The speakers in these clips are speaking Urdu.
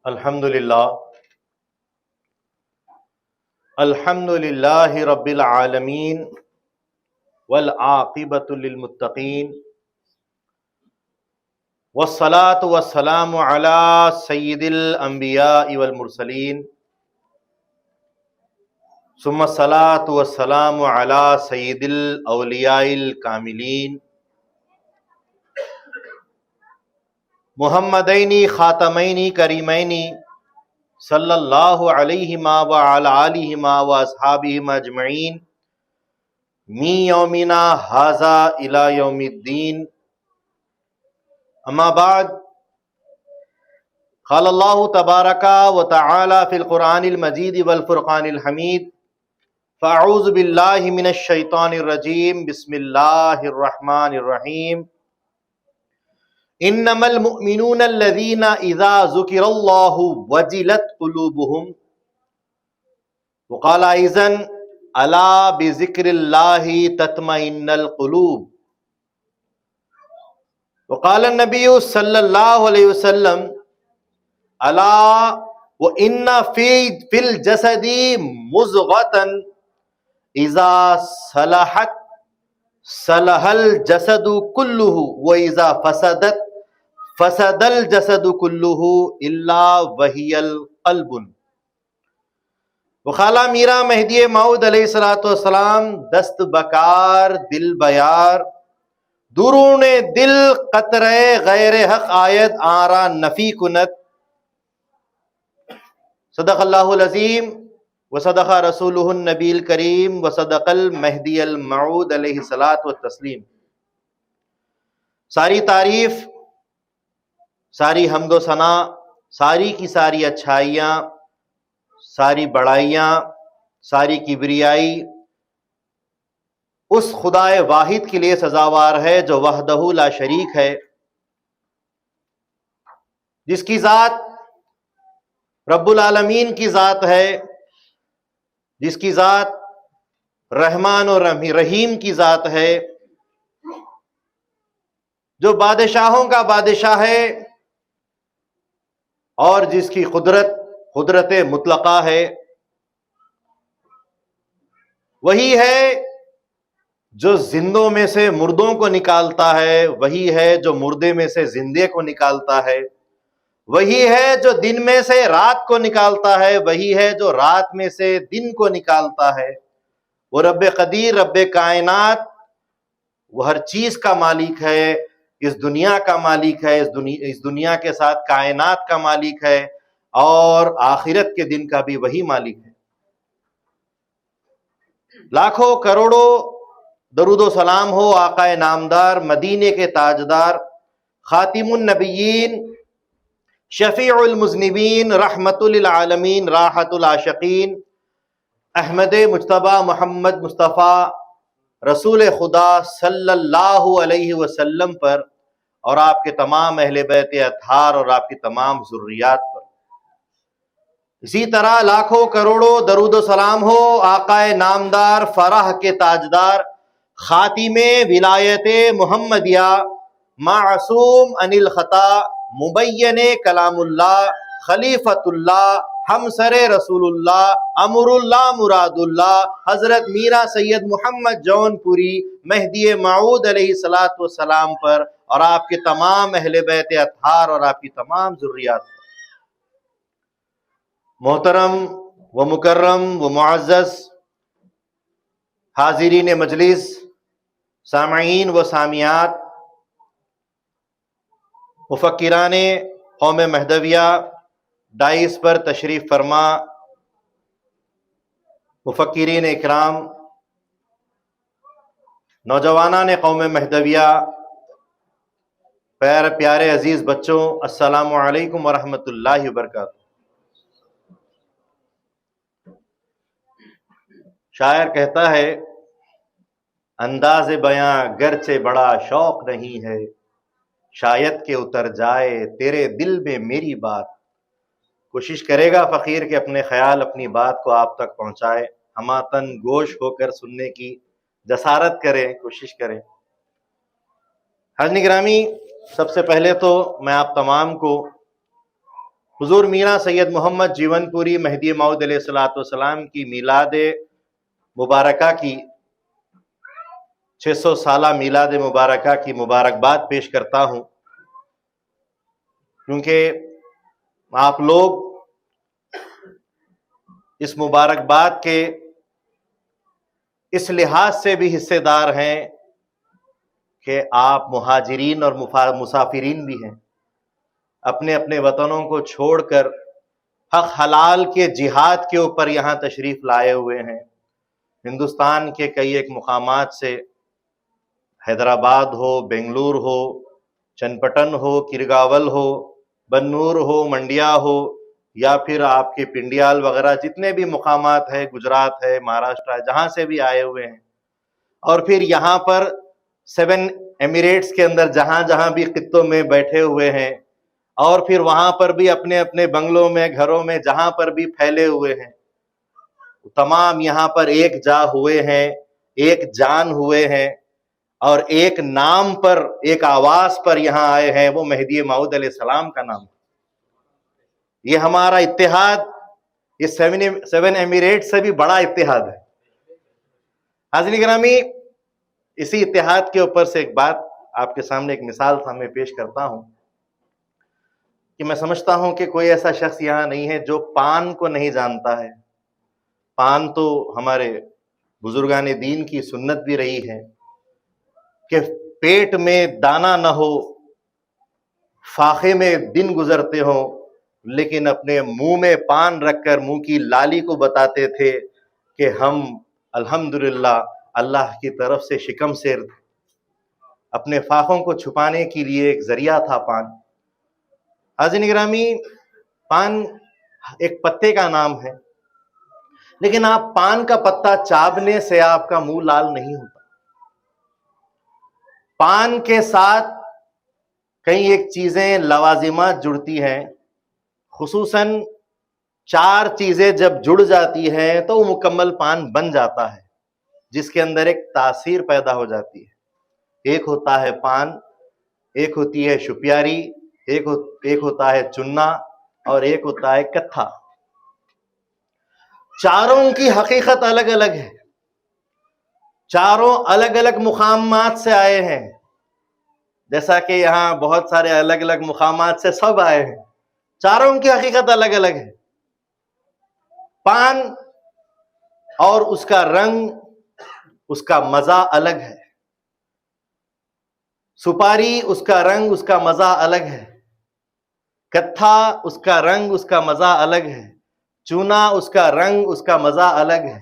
الحمد للہ رب العالمین والعاقبۃ للمتقین والصلاة والسلام علی سید الانبیاء والمرسلین ثم الصلاة والسلام علی سید الاولیاء الکاملین محمدین خاتمین کریمین صلی اللہ علیہما وعلی آلہما واصحابہما اجمعین من یومنا ھذا الی یوم الدین اما بعد قال اللہ تبارک و تعالی فی القرآن المجید والفرقان الحمید فاعوذ باللہ من الشیطان الرجیم بسم اللہ الرحمن الرحیم انما المؤمنون الذین اذا ذکر اللہ وجلت قلوبهم وقال ایضا الا بذکر اللہ تطمئن القلوب وقال النبی صلی اللہ علیہ وسلم الا وان فی الجسد مضغۃ اذا صلحت صلح الجسد کلہ واذا فسدت فسد الجسد کلہ الا وہی القلب وقال میرا مہدی موعود علیہ السلام دست بکار دل بیار درون دل قطرے غیر حق آیت آرا نفی کنت صدق اللہ العظیم وصدق رسولہ النبی الکریم وصدق المہدی الموعود علیہ الصلاۃ والتسلیم۔ ساری تعریف، ساری حمد و ثنا، ساری کی ساری اچھائیاں، ساری بڑائیاں، ساری کبریائی اس خدائے واحد کے لیے سزاوار ہے جو وحدہ لا شریک ہے، جس کی ذات رب العالمین کی ذات ہے، جس کی ذات رحمان و رحیم کی ذات ہے، جو بادشاہوں کا بادشاہ ہے اور جس کی قدرت مطلقہ ہے، وہی ہے جو زندوں میں سے مردوں کو نکالتا ہے، وہی ہے جو مردے میں سے زندے کو نکالتا ہے، وہی ہے جو دن میں سے رات کو نکالتا ہے، وہی ہے جو رات میں سے دن کو نکالتا ہے۔ وہ رب قدیر، رب کائنات، وہ ہر چیز کا مالک ہے، اس دنیا کا مالک ہے، اس دنیا کے ساتھ کائنات کا مالک ہے، اور آخرت کے دن کا بھی وہی مالک ہے۔ لاکھوں کروڑوں درود و سلام ہو آقا نامدار، مدینے کے تاجدار، خاتم النبیین، شفیع المذنبین، رحمت للعالمین، راحت العاشقین، احمد مجتبی محمد مصطفیٰ رسول خدا صلی اللہ علیہ وسلم پر اور آپ کے تمام اہل بیت اطہار اور آپ کی تمام ذریات پر۔ اسی طرح لاکھوں کروڑوں درود و سلام ہو آقا نامدار، فرح کے تاجدار، خاتم ولایت محمدیہ، معصوم عن الخطا، مبین کلام اللہ، خلیفۃ اللہ، ہمسر رسول اللہ، امر اللہ مراد اللہ، حضرت میرا سید محمد جون پوری مہدی موعود علیہ السلام پر اور آپ کے تمام اہل بیت اطہار اور آپ کی تمام ذریات پر۔ محترم و مکرم و معزز حاضرین مجلس، سامعین و سامعات، مفکران قوم مہدویہ، ڈائس پر تشریف فرما مفکرین اکرام، نوجوانان قوم مہدویہ، پیارے عزیز بچوں، السلام علیکم ورحمۃ اللہ وبرکاتہ۔ شاعر کہتا ہے، انداز بیاں گرچہ بڑا شوق نہیں ہے، شاید کہ اتر جائے تیرے دل میں میری بات۔ کوشش کرے گا فقیر کہ اپنے خیال، اپنی بات کو آپ تک پہنچائے، ہماتن گوش ہو کر سننے کی جسارت کریں، کوشش کریں۔ حاضرین گرامی، سب سے پہلے تو میں آپ تمام کو حضور میاں سید محمد جیون پوری مہدی موعود علیہ الصلوۃ والسلام کی میلاد مبارکہ کی 600 سالہ میلاد مبارکہ کی مبارکباد پیش کرتا ہوں، کیونکہ آپ لوگ اس مبارکباد کے اس لحاظ سے بھی حصے دار ہیں کہ آپ مہاجرین اور مسافرین بھی ہیں، اپنے اپنے وطنوں کو چھوڑ کر حق حلال کے جہاد کے اوپر یہاں تشریف لائے ہوئے ہیں۔ ہندوستان کے کئی ایک مقامات سے، حیدرآباد ہو، بنگلور ہو، چنپٹن ہو، کرگاول ہو، بنور ہو، منڈیا ہو، یا پھر آپ کے پنڈیال وغیرہ جتنے بھی مقامات ہیں، گجرات ہے، مہاراشٹر ہے، جہاں سے بھی آئے ہوئے ہیں، اور پھر یہاں پر 7 ایمریٹس کے اندر جہاں جہاں بھی خطوں میں بیٹھے ہوئے ہیں، اور پھر وہاں پر بھی اپنے اپنے بنگلوں میں، گھروں میں جہاں پر بھی پھیلے ہوئے ہیں، تمام یہاں پر ایک جا ہوئے ہیں، ایک جان ہوئے ہیں، اور ایک نام پر، ایک آواز پر یہاں آئے ہیں، وہ مہدی موعود علیہ السلام کا نام۔ یہ ہمارا اتحاد، یہ 7 ایمریٹ سے بھی بڑا اتحاد ہے۔ حاضرین گرامی، اسی اتحاد کے اوپر سے ایک بات آپ کے سامنے، ایک مثال میں پیش کرتا ہوں کہ میں سمجھتا ہوں کہ کوئی ایسا شخص یہاں نہیں ہے جو پان کو نہیں جانتا ہے۔ پان تو ہمارے بزرگان دین کی سنت بھی رہی ہے کہ پیٹ میں دانہ نہ ہو، فاقے میں دن گزرتے ہوں، لیکن اپنے منہ میں پان رکھ کر منہ کی لالی کو بتاتے تھے کہ ہم الحمدللہ اللہ کی طرف سے شکم سیر تھے۔ اپنے فاقوں کو چھپانے کے لیے ایک ذریعہ تھا پان۔ حاضرین گرامی، پان ایک پتے کا نام ہے، لیکن آپ پان کا پتا چابنے سے آپ کا منہ لال نہیں ہوتا۔ پان کے ساتھ کئی ایک چیزیں، لوازمات جڑتی ہیں، خصوصاً 4 چیزیں جب جڑ جاتی ہیں تو وہ مکمل پان بن جاتا ہے، جس کے اندر ایک تاثیر پیدا ہو جاتی ہے۔ ایک ہوتا ہے پان، ایک ہوتی ہے شپیاری، ایک ہوتا ہے چنا، اور ایک ہوتا ہے کتھا۔ چاروں کی حقیقت الگ الگ ہے، چاروں الگ الگ مقامات سے آئے ہیں، جیسا کہ یہاں بہت سارے الگ الگ مقامات سے سب آئے ہیں، چاروں کی حقیقت الگ الگ ہے۔ پان اور اس کا رنگ، اس کا مزہ الگ ہے، سپاری اس کا رنگ، اس کا مزہ الگ ہے، کتھا اس کا رنگ، اس کا مزہ الگ ہے، چونا اس کا رنگ، اس کا مزہ الگ ہے۔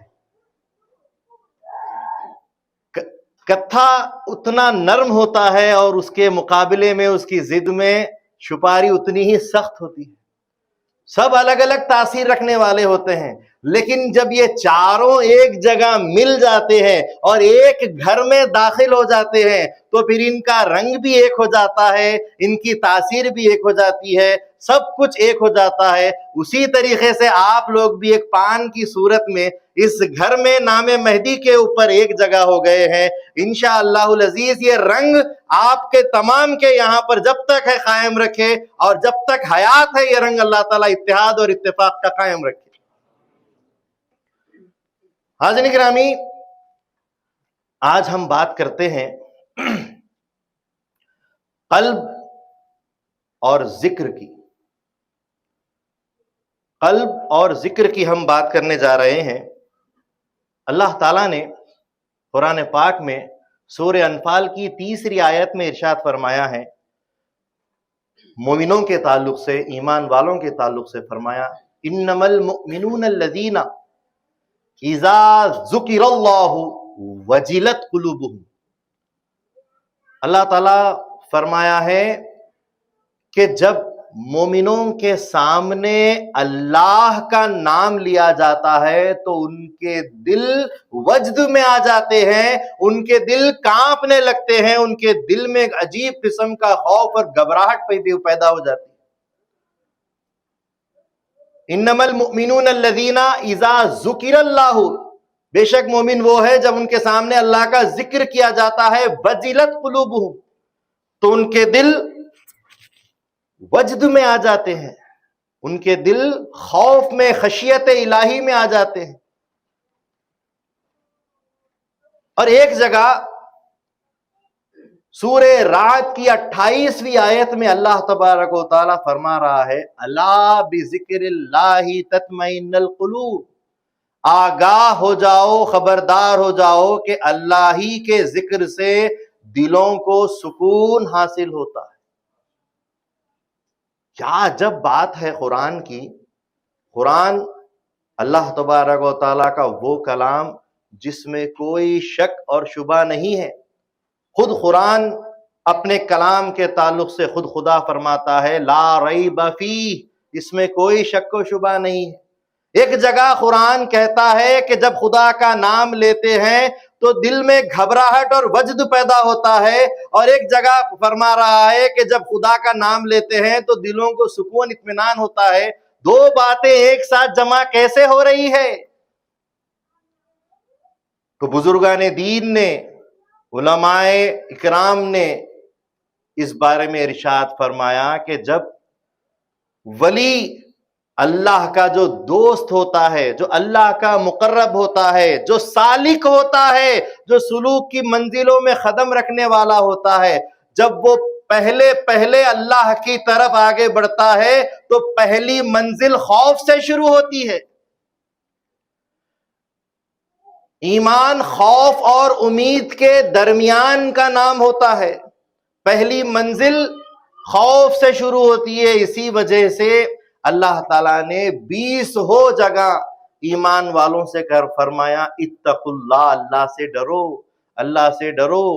کتھا اتنا نرم ہوتا ہے اور اس کے مقابلے میں، اس کی ضد میں شپاری اتنی ہی سخت ہوتی ہے۔ سب الگ الگ تاثیر رکھنے والے ہوتے ہیں، لیکن جب یہ چاروں ایک جگہ مل جاتے ہیں اور ایک گھر میں داخل ہو جاتے ہیں تو پھر ان کا رنگ بھی ایک ہو جاتا ہے، ان کی تاثیر بھی ایک ہو جاتی ہے، سب کچھ ایک ہو جاتا ہے۔ اسی طریقے سے آپ لوگ بھی ایک پان کی صورت میں اس گھر میں نام مہدی کے اوپر ایک جگہ ہو گئے ہیں۔ انشاءاللہ العزیز یہ رنگ آپ کے تمام کے یہاں پر جب تک ہے قائم رکھے، اور جب تک حیات ہے یہ رنگ اللہ تعالیٰ اتحاد اور اتفاق کا قائم رکھے۔ حاضرین گرامی، آج ہم بات کرتے ہیں قلب اور ذکر کی۔ قلب اور ذکر کی ہم بات کرنے جا رہے ہیں۔ اللہ تعالیٰ نے قرآن پاک میں سورہ انفال کی 3 آیت میں ارشاد فرمایا ہے، مومنوں کے تعلق سے، ایمان والوں کے تعلق سے فرمایا، انما المؤمنون الذین اذا ذکر اللہ وجلت قلوبہم۔ اللہ تعالیٰ فرمایا ہے کہ جب مومنوں کے سامنے اللہ کا نام لیا جاتا ہے تو ان کے دل وجد میں آ جاتے ہیں، ان کے دل کانپنے لگتے ہیں، ان کے دل میں ایک عجیب قسم کا خوف اور گھبراہٹ پیدا ہو جاتی ہے۔ انما المؤمنون الذین اذا ذکر اللہ، بے شک مومن وہ ہے جب ان کے سامنے اللہ کا ذکر کیا جاتا ہے، وجلت قلوبہم، تو ان کے دل وجد میں آ جاتے ہیں، ان کے دل خوف میں، خشیت الہی میں آ جاتے ہیں. اور ایک جگہ سورہ رعد کی 28ویں آیت میں اللہ تبارک و تعالیٰ فرما رہا ہے الا بذکر اللہ تطمئن القلوب، آگاہ ہو جاؤ، خبردار ہو جاؤ کہ اللہ ہی کے ذکر سے دلوں کو سکون حاصل ہوتا ہے. کیا عجب بات ہے قرآن کی. قرآن اللہ تبارک و تعالیٰ کا وہ کلام جس میں کوئی شک اور شبہ نہیں ہے. خود قرآن اپنے کلام کے تعلق سے خود خدا فرماتا ہے لا ریب فیہ، اس میں کوئی شک و شبہ نہیں ہے. ایک جگہ قرآن کہتا ہے کہ جب خدا کا نام لیتے ہیں تو دل میں گھبراہٹ اور وجد پیدا ہوتا ہے، اور ایک جگہ فرما رہا ہے کہ جب خدا کا نام لیتے ہیں تو دلوں کو سکون اطمینان ہوتا ہے. دو باتیں ایک ساتھ جمع کیسے ہو رہی ہے؟ تو بزرگان دین نے، علماء اکرام نے اس بارے میں ارشاد فرمایا کہ جب ولی اللہ کا جو دوست ہوتا ہے، جو اللہ کا مقرب ہوتا ہے، جو سالک ہوتا ہے، جو سلوک کی منزلوں میں قدم رکھنے والا ہوتا ہے، جب وہ پہلے اللہ کی طرف آگے بڑھتا ہے تو پہلی منزل خوف سے شروع ہوتی ہے. ایمان خوف اور امید کے درمیان کا نام ہوتا ہے. پہلی منزل خوف سے شروع ہوتی ہے. اسی وجہ سے اللہ تعالیٰ نے 20 جگہ ایمان والوں سے فرمایا اتقوا اللہ، اللہ سے ڈرو، اللہ سے ڈرو.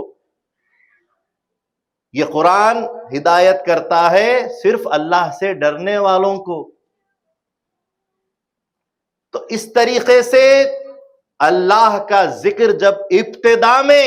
یہ قرآن ہدایت کرتا ہے صرف اللہ سے ڈرنے والوں کو. تو اس طریقے سے اللہ کا ذکر جب ابتدا میں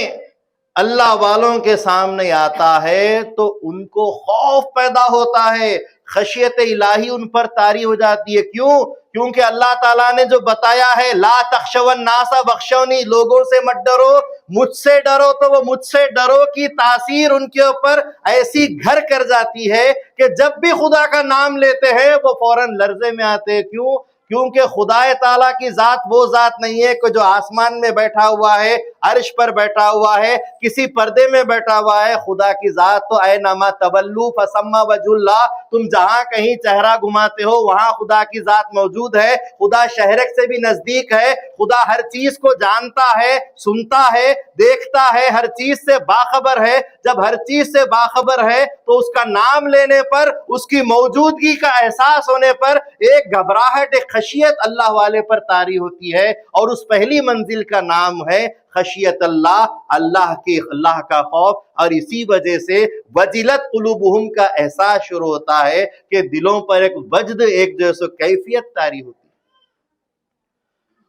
اللہ والوں کے سامنے آتا ہے تو ان کو خوف پیدا ہوتا ہے، خشیت الہی ان پر طاری ہو جاتی ہے. کیوں؟ کیونکہ اللہ تعالیٰ نے جو بتایا ہے لا تخشوا الناس واخشونی، لوگوں سے مت ڈرو، مجھ سے ڈرو. تو وہ مجھ سے ڈرو کی تاثیر ان کے اوپر ایسی گھر کر جاتی ہے کہ جب بھی خدا کا نام لیتے ہیں وہ فوراً لرزے میں آتے ہیں. کیوں؟ کیونکہ خدا تعالیٰ کی ذات وہ ذات نہیں ہے کہ جو آسمان میں بیٹھا ہوا ہے، عرش پر بیٹھا ہوا ہے، کسی پردے میں بیٹھا ہوا ہے. خدا کی ذات تو اینما تولوا فثم وجہ اللہ، تم جہاں کہیں چہرہ گھماتے ہو وہاں خدا کی ذات موجود ہے. خدا شہرک سے بھی نزدیک ہے. خدا ہر چیز کو جانتا ہے، سنتا ہے، دیکھتا ہے، ہر چیز سے باخبر ہے. جب ہر چیز سے باخبر ہے تو اس کا نام لینے پر، اس کی موجودگی کا احساس ہونے پر ایک گھبراہٹ، ایک خشیت اللہ والے پر طاری ہوتی ہے. اور اس پہلی منزل کا نام ہے خشیت اللہ، اللہ کا خوف. اور اسی وجہ سے وجلت قلوبہم کا احساس شروع ہوتا ہے کہ دلوں پر ایک وجد، ایک جو سو کیفیت طاری ہوتی ہے.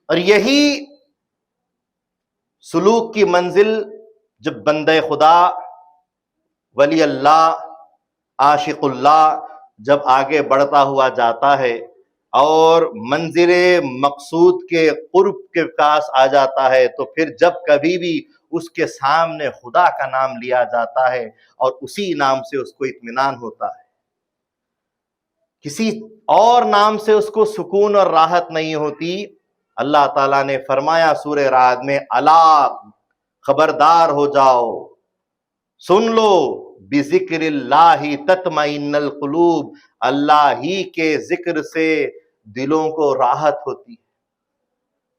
اور یہی سلوک کی منزل جب بندہ خدا، ولی اللہ، عاشق اللہ جب آگے بڑھتا ہوا جاتا ہے اور منزل مقصود کے قرب کے پاس آ جاتا ہے تو پھر جب کبھی بھی اس کے سامنے خدا کا نام لیا جاتا ہے اور اسی نام سے اس کو اطمینان ہوتا ہے، کسی اور نام سے اس کو سکون اور راحت نہیں ہوتی. اللہ تعالیٰ نے فرمایا سورہ رعد میں الا، خبردار ہو جاؤ، سن لو، بذکر اللہ تطمئن القلوب، اللہ ہی کے ذکر سے دلوں کو راحت ہوتی ہے.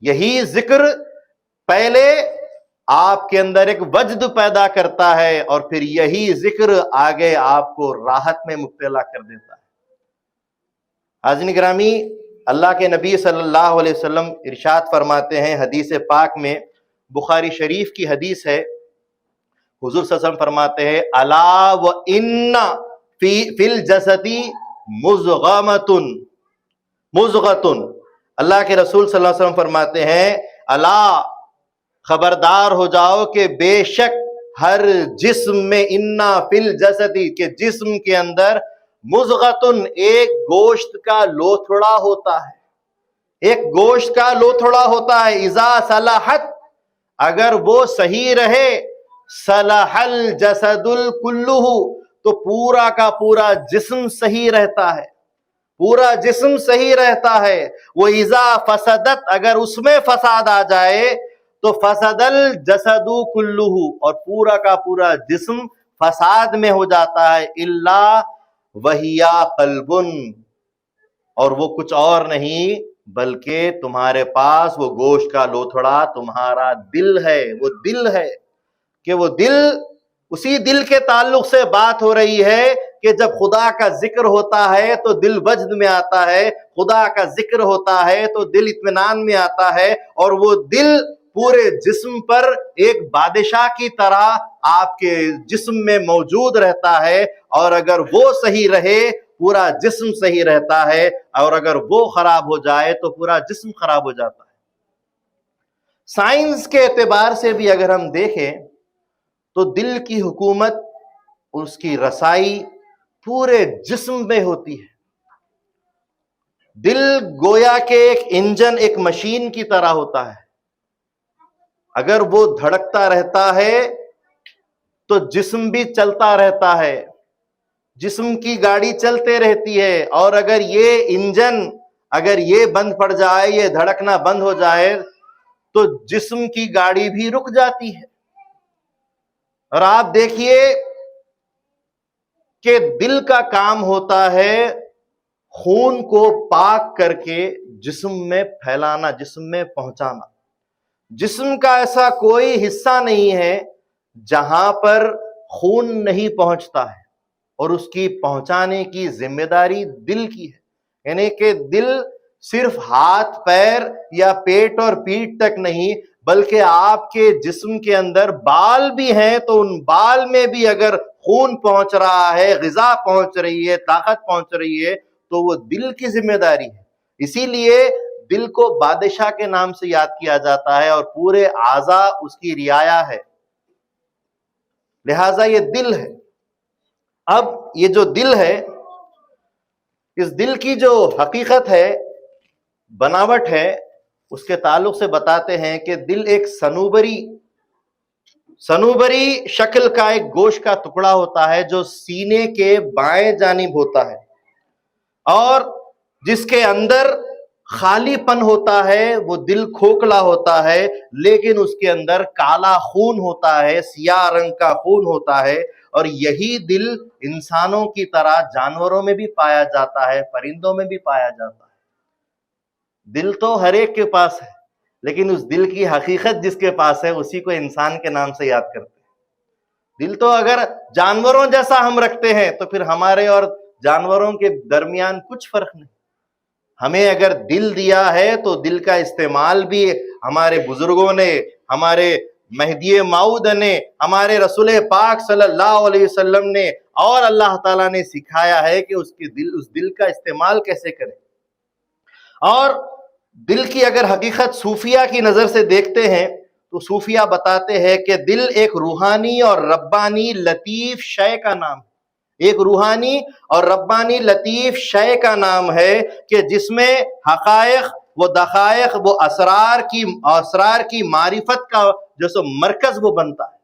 یہی ذکر پہلے آپ کے اندر ایک وجد پیدا کرتا ہے اور پھر یہی ذکر آگے آپ کو راحت میں مبتلا کر دیتا ہے. حاضرین گرامی، اللہ کے نبی صلی اللہ علیہ وسلم ارشاد فرماتے ہیں حدیث پاک میں، بخاری شریف کی حدیث ہے، حضور صلی اللہ علیہ وسلم فرماتے ہیں الا وان فی الجسد مضغۃ. اللہ کے رسول صلی اللہ علیہ وسلم فرماتے ہیں الا، خبردار ہو جاؤ کہ بے شک ہر جسم میں، انا فی الجسد، کہ جسم کے اندر، مضغۃ، ایک گوشت کا لوتھڑا ہوتا ہے، ایک گوشت کا لوتھڑا ہوتا ہے. اذا صلحت، اگر وہ صحیح رہے، صلح الجسد کلہ، تو پورا کا پورا جسم صحیح رہتا ہے. پورا جسم صحیح رہتا ہے. وہ اذا فسدت، اگر اس میں فساد آ جائے تو فسد الجسد کلہ، اور پورا کا پورا جسم فساد میں ہو جاتا ہے. الا وہی قلب، اور وہ کچھ اور نہیں بلکہ تمہارے پاس وہ گوشت کا لوتھڑا تمہارا دل ہے. وہ دل ہے کہ وہ دل، اسی دل کے تعلق سے بات ہو رہی ہے کہ جب خدا کا ذکر ہوتا ہے تو دل وجد میں آتا ہے، خدا کا ذکر ہوتا ہے تو دل اطمینان میں آتا ہے، اور وہ دل پورے جسم پر ایک بادشاہ کی طرح آپ کے جسم میں موجود رہتا ہے. اور اگر وہ صحیح رہے پورا جسم صحیح رہتا ہے، اور اگر وہ خراب ہو جائے تو پورا جسم خراب ہو جاتا ہے. سائنس کے اعتبار سے بھی اگر ہم دیکھیں تو دل کی حکومت، اس کی رسائی پورے جسم میں ہوتی ہے. دل گویا کہ ایک انجن، ایک مشین کی طرح ہوتا ہے. اگر وہ دھڑکتا رہتا ہے تو جسم بھی چلتا رہتا ہے، جسم کی گاڑی چلتے رہتی ہے. اور اگر یہ انجن، اگر یہ بند پڑ جائے، یہ دھڑکنا بند ہو جائے تو جسم کی گاڑی بھی رک جاتی ہے. اور آپ دیکھیے کہ دل کا کام ہوتا ہے خون کو پاک کر کے جسم میں پھیلانا، جسم میں پہنچانا. جسم کا ایسا کوئی حصہ نہیں ہے جہاں پر خون نہیں پہنچتا ہے، اور اس کی پہنچانے کی ذمہ داری دل کی ہے. یعنی کہ دل صرف ہاتھ پیر یا پیٹ اور پیٹھ تک نہیں، بلکہ آپ کے جسم کے اندر بال بھی ہیں تو ان بال میں بھی اگر خون پہنچ رہا ہے، غذا پہنچ رہی ہے، طاقت پہنچ رہی ہے تو وہ دل کی ذمہ داری ہے. اسی لیے دل کو بادشاہ کے نام سے یاد کیا جاتا ہے، اور پورے اعضاء اس کی رعایا ہے، لہذا یہ دل ہے. اب یہ جو دل ہے، اس دل کی جو حقیقت ہے، بناوٹ ہے، اس کے تعلق سے بتاتے ہیں کہ دل ایک سنوبری شکل کا ایک گوشت کا ٹکڑا ہوتا ہے جو سینے کے بائیں جانب ہوتا ہے، اور جس کے اندر خالی پن ہوتا ہے. وہ دل کھوکھلا ہوتا ہے، لیکن اس کے اندر کالا خون ہوتا ہے، سیاہ رنگ کا خون ہوتا ہے. اور یہی دل انسانوں کی طرح جانوروں میں بھی پایا جاتا ہے، پرندوں میں بھی پایا جاتا ہے. دل تو ہر ایک کے پاس ہے، لیکن اس دل کی حقیقت جس کے پاس ہے اسی کو انسان کے نام سے یاد کرتے ہیں. دل تو اگر جانوروں جیسا ہم رکھتے ہیں تو پھر ہمارے اور جانوروں کے درمیان کچھ فرق نہیں. ہمیں اگر دل دیا ہے تو دل کا استعمال بھی ہمارے بزرگوں نے، ہمارے مہدی موعود نے، ہمارے رسول پاک صلی اللہ علیہ وسلم نے، اور اللہ تعالیٰ نے سکھایا ہے کہ اس دل کا استعمال کیسے کریں. اور دل کی اگر حقیقت صوفیہ کی نظر سے دیکھتے ہیں تو صوفیہ بتاتے ہیں کہ دل ایک روحانی اور ربانی لطیف شے کا نام ہے. ایک روحانی اور ربانی لطیف شے کا نام ہے کہ جس میں حقائق، وہ دقائق، وہ اسرار کی معرفت کا جو سو مرکز وہ بنتا ہے.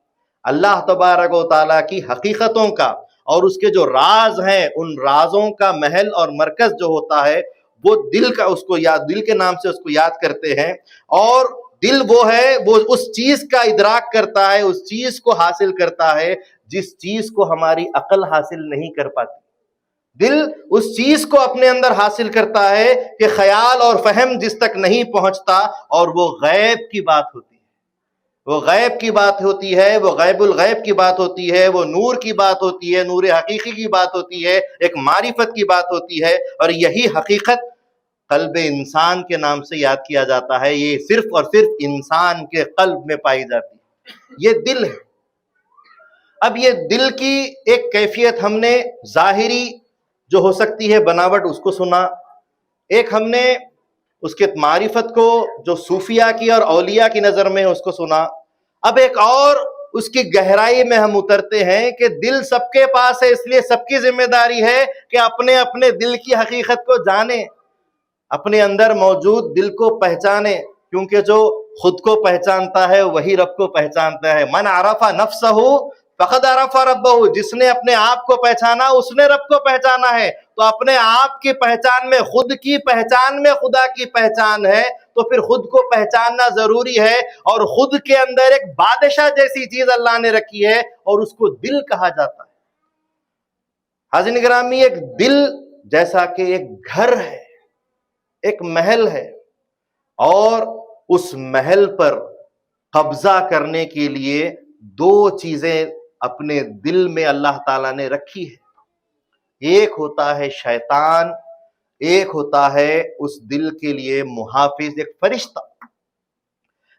اللہ تبارک و تعالیٰ کی حقیقتوں کا اور اس کے جو راز ہیں، ان رازوں کا محل اور مرکز جو ہوتا ہے وہ دل کا، اس کو یاد، دل کے نام سے اس کو یاد کرتے ہیں. اور دل وہ ہے، وہ اس چیز کا ادراک کرتا ہے، اس چیز کو حاصل کرتا ہے جس چیز کو ہماری عقل حاصل نہیں کر پاتی. دل اس چیز کو اپنے اندر حاصل کرتا ہے کہ خیال اور فہم جس تک نہیں پہنچتا، اور وہ غیب کی بات ہوتی ہے، وہ غیب کی بات ہوتی ہے، وہ غیب الغیب کی بات ہوتی ہے، وہ نور کی بات ہوتی ہے، نور حقیقی کی بات ہوتی ہے، ایک معرفت کی بات ہوتی ہے. اور یہی حقیقت قلب انسان کے نام سے یاد کیا جاتا ہے. یہ صرف اور صرف انسان کے قلب میں پائی جاتی ہے، یہ دل ہے. اب یہ دل کی ایک کیفیت ہم نے ظاہری جو ہو سکتی ہے بناوٹ اس کو سنا، ایک ہم نے اس کے معرفت کو جو صوفیہ کی اور اولیاء کی نظر میں اس کو سنا. اب ایک اور اس کی گہرائی میں ہم اترتے ہیں کہ دل سب کے پاس ہے، اس لیے سب کی ذمہ داری ہے کہ اپنے اپنے دل کی حقیقت کو جانیں، اپنے اندر موجود دل کو پہچانے، کیونکہ جو خود کو پہچانتا ہے وہی رب کو پہچانتا ہے. من عرف نفسہ فقد عرف ربہ، جس نے اپنے آپ کو پہچانا اس نے رب کو پہچانا ہے. تو اپنے آپ کی پہچان میں، خود کی پہچان میں خدا کی پہچان ہے، تو پھر خود کو پہچاننا ضروری ہے۔ اور خود کے اندر ایک بادشاہ جیسی چیز اللہ نے رکھی ہے اور اس کو دل کہا جاتا ہے۔ حاضرین گرامی، ایک دل جیسا کہ ایک گھر ہے، ایک محل ہے، اور اس محل پر قبضہ کرنے کے لیے دو چیزیں اپنے دل میں اللہ تعالیٰ نے رکھی ہے۔ ایک ہوتا ہے شیطان، ایک ہوتا ہے اس دل کے لیے محافظ، ایک فرشتہ۔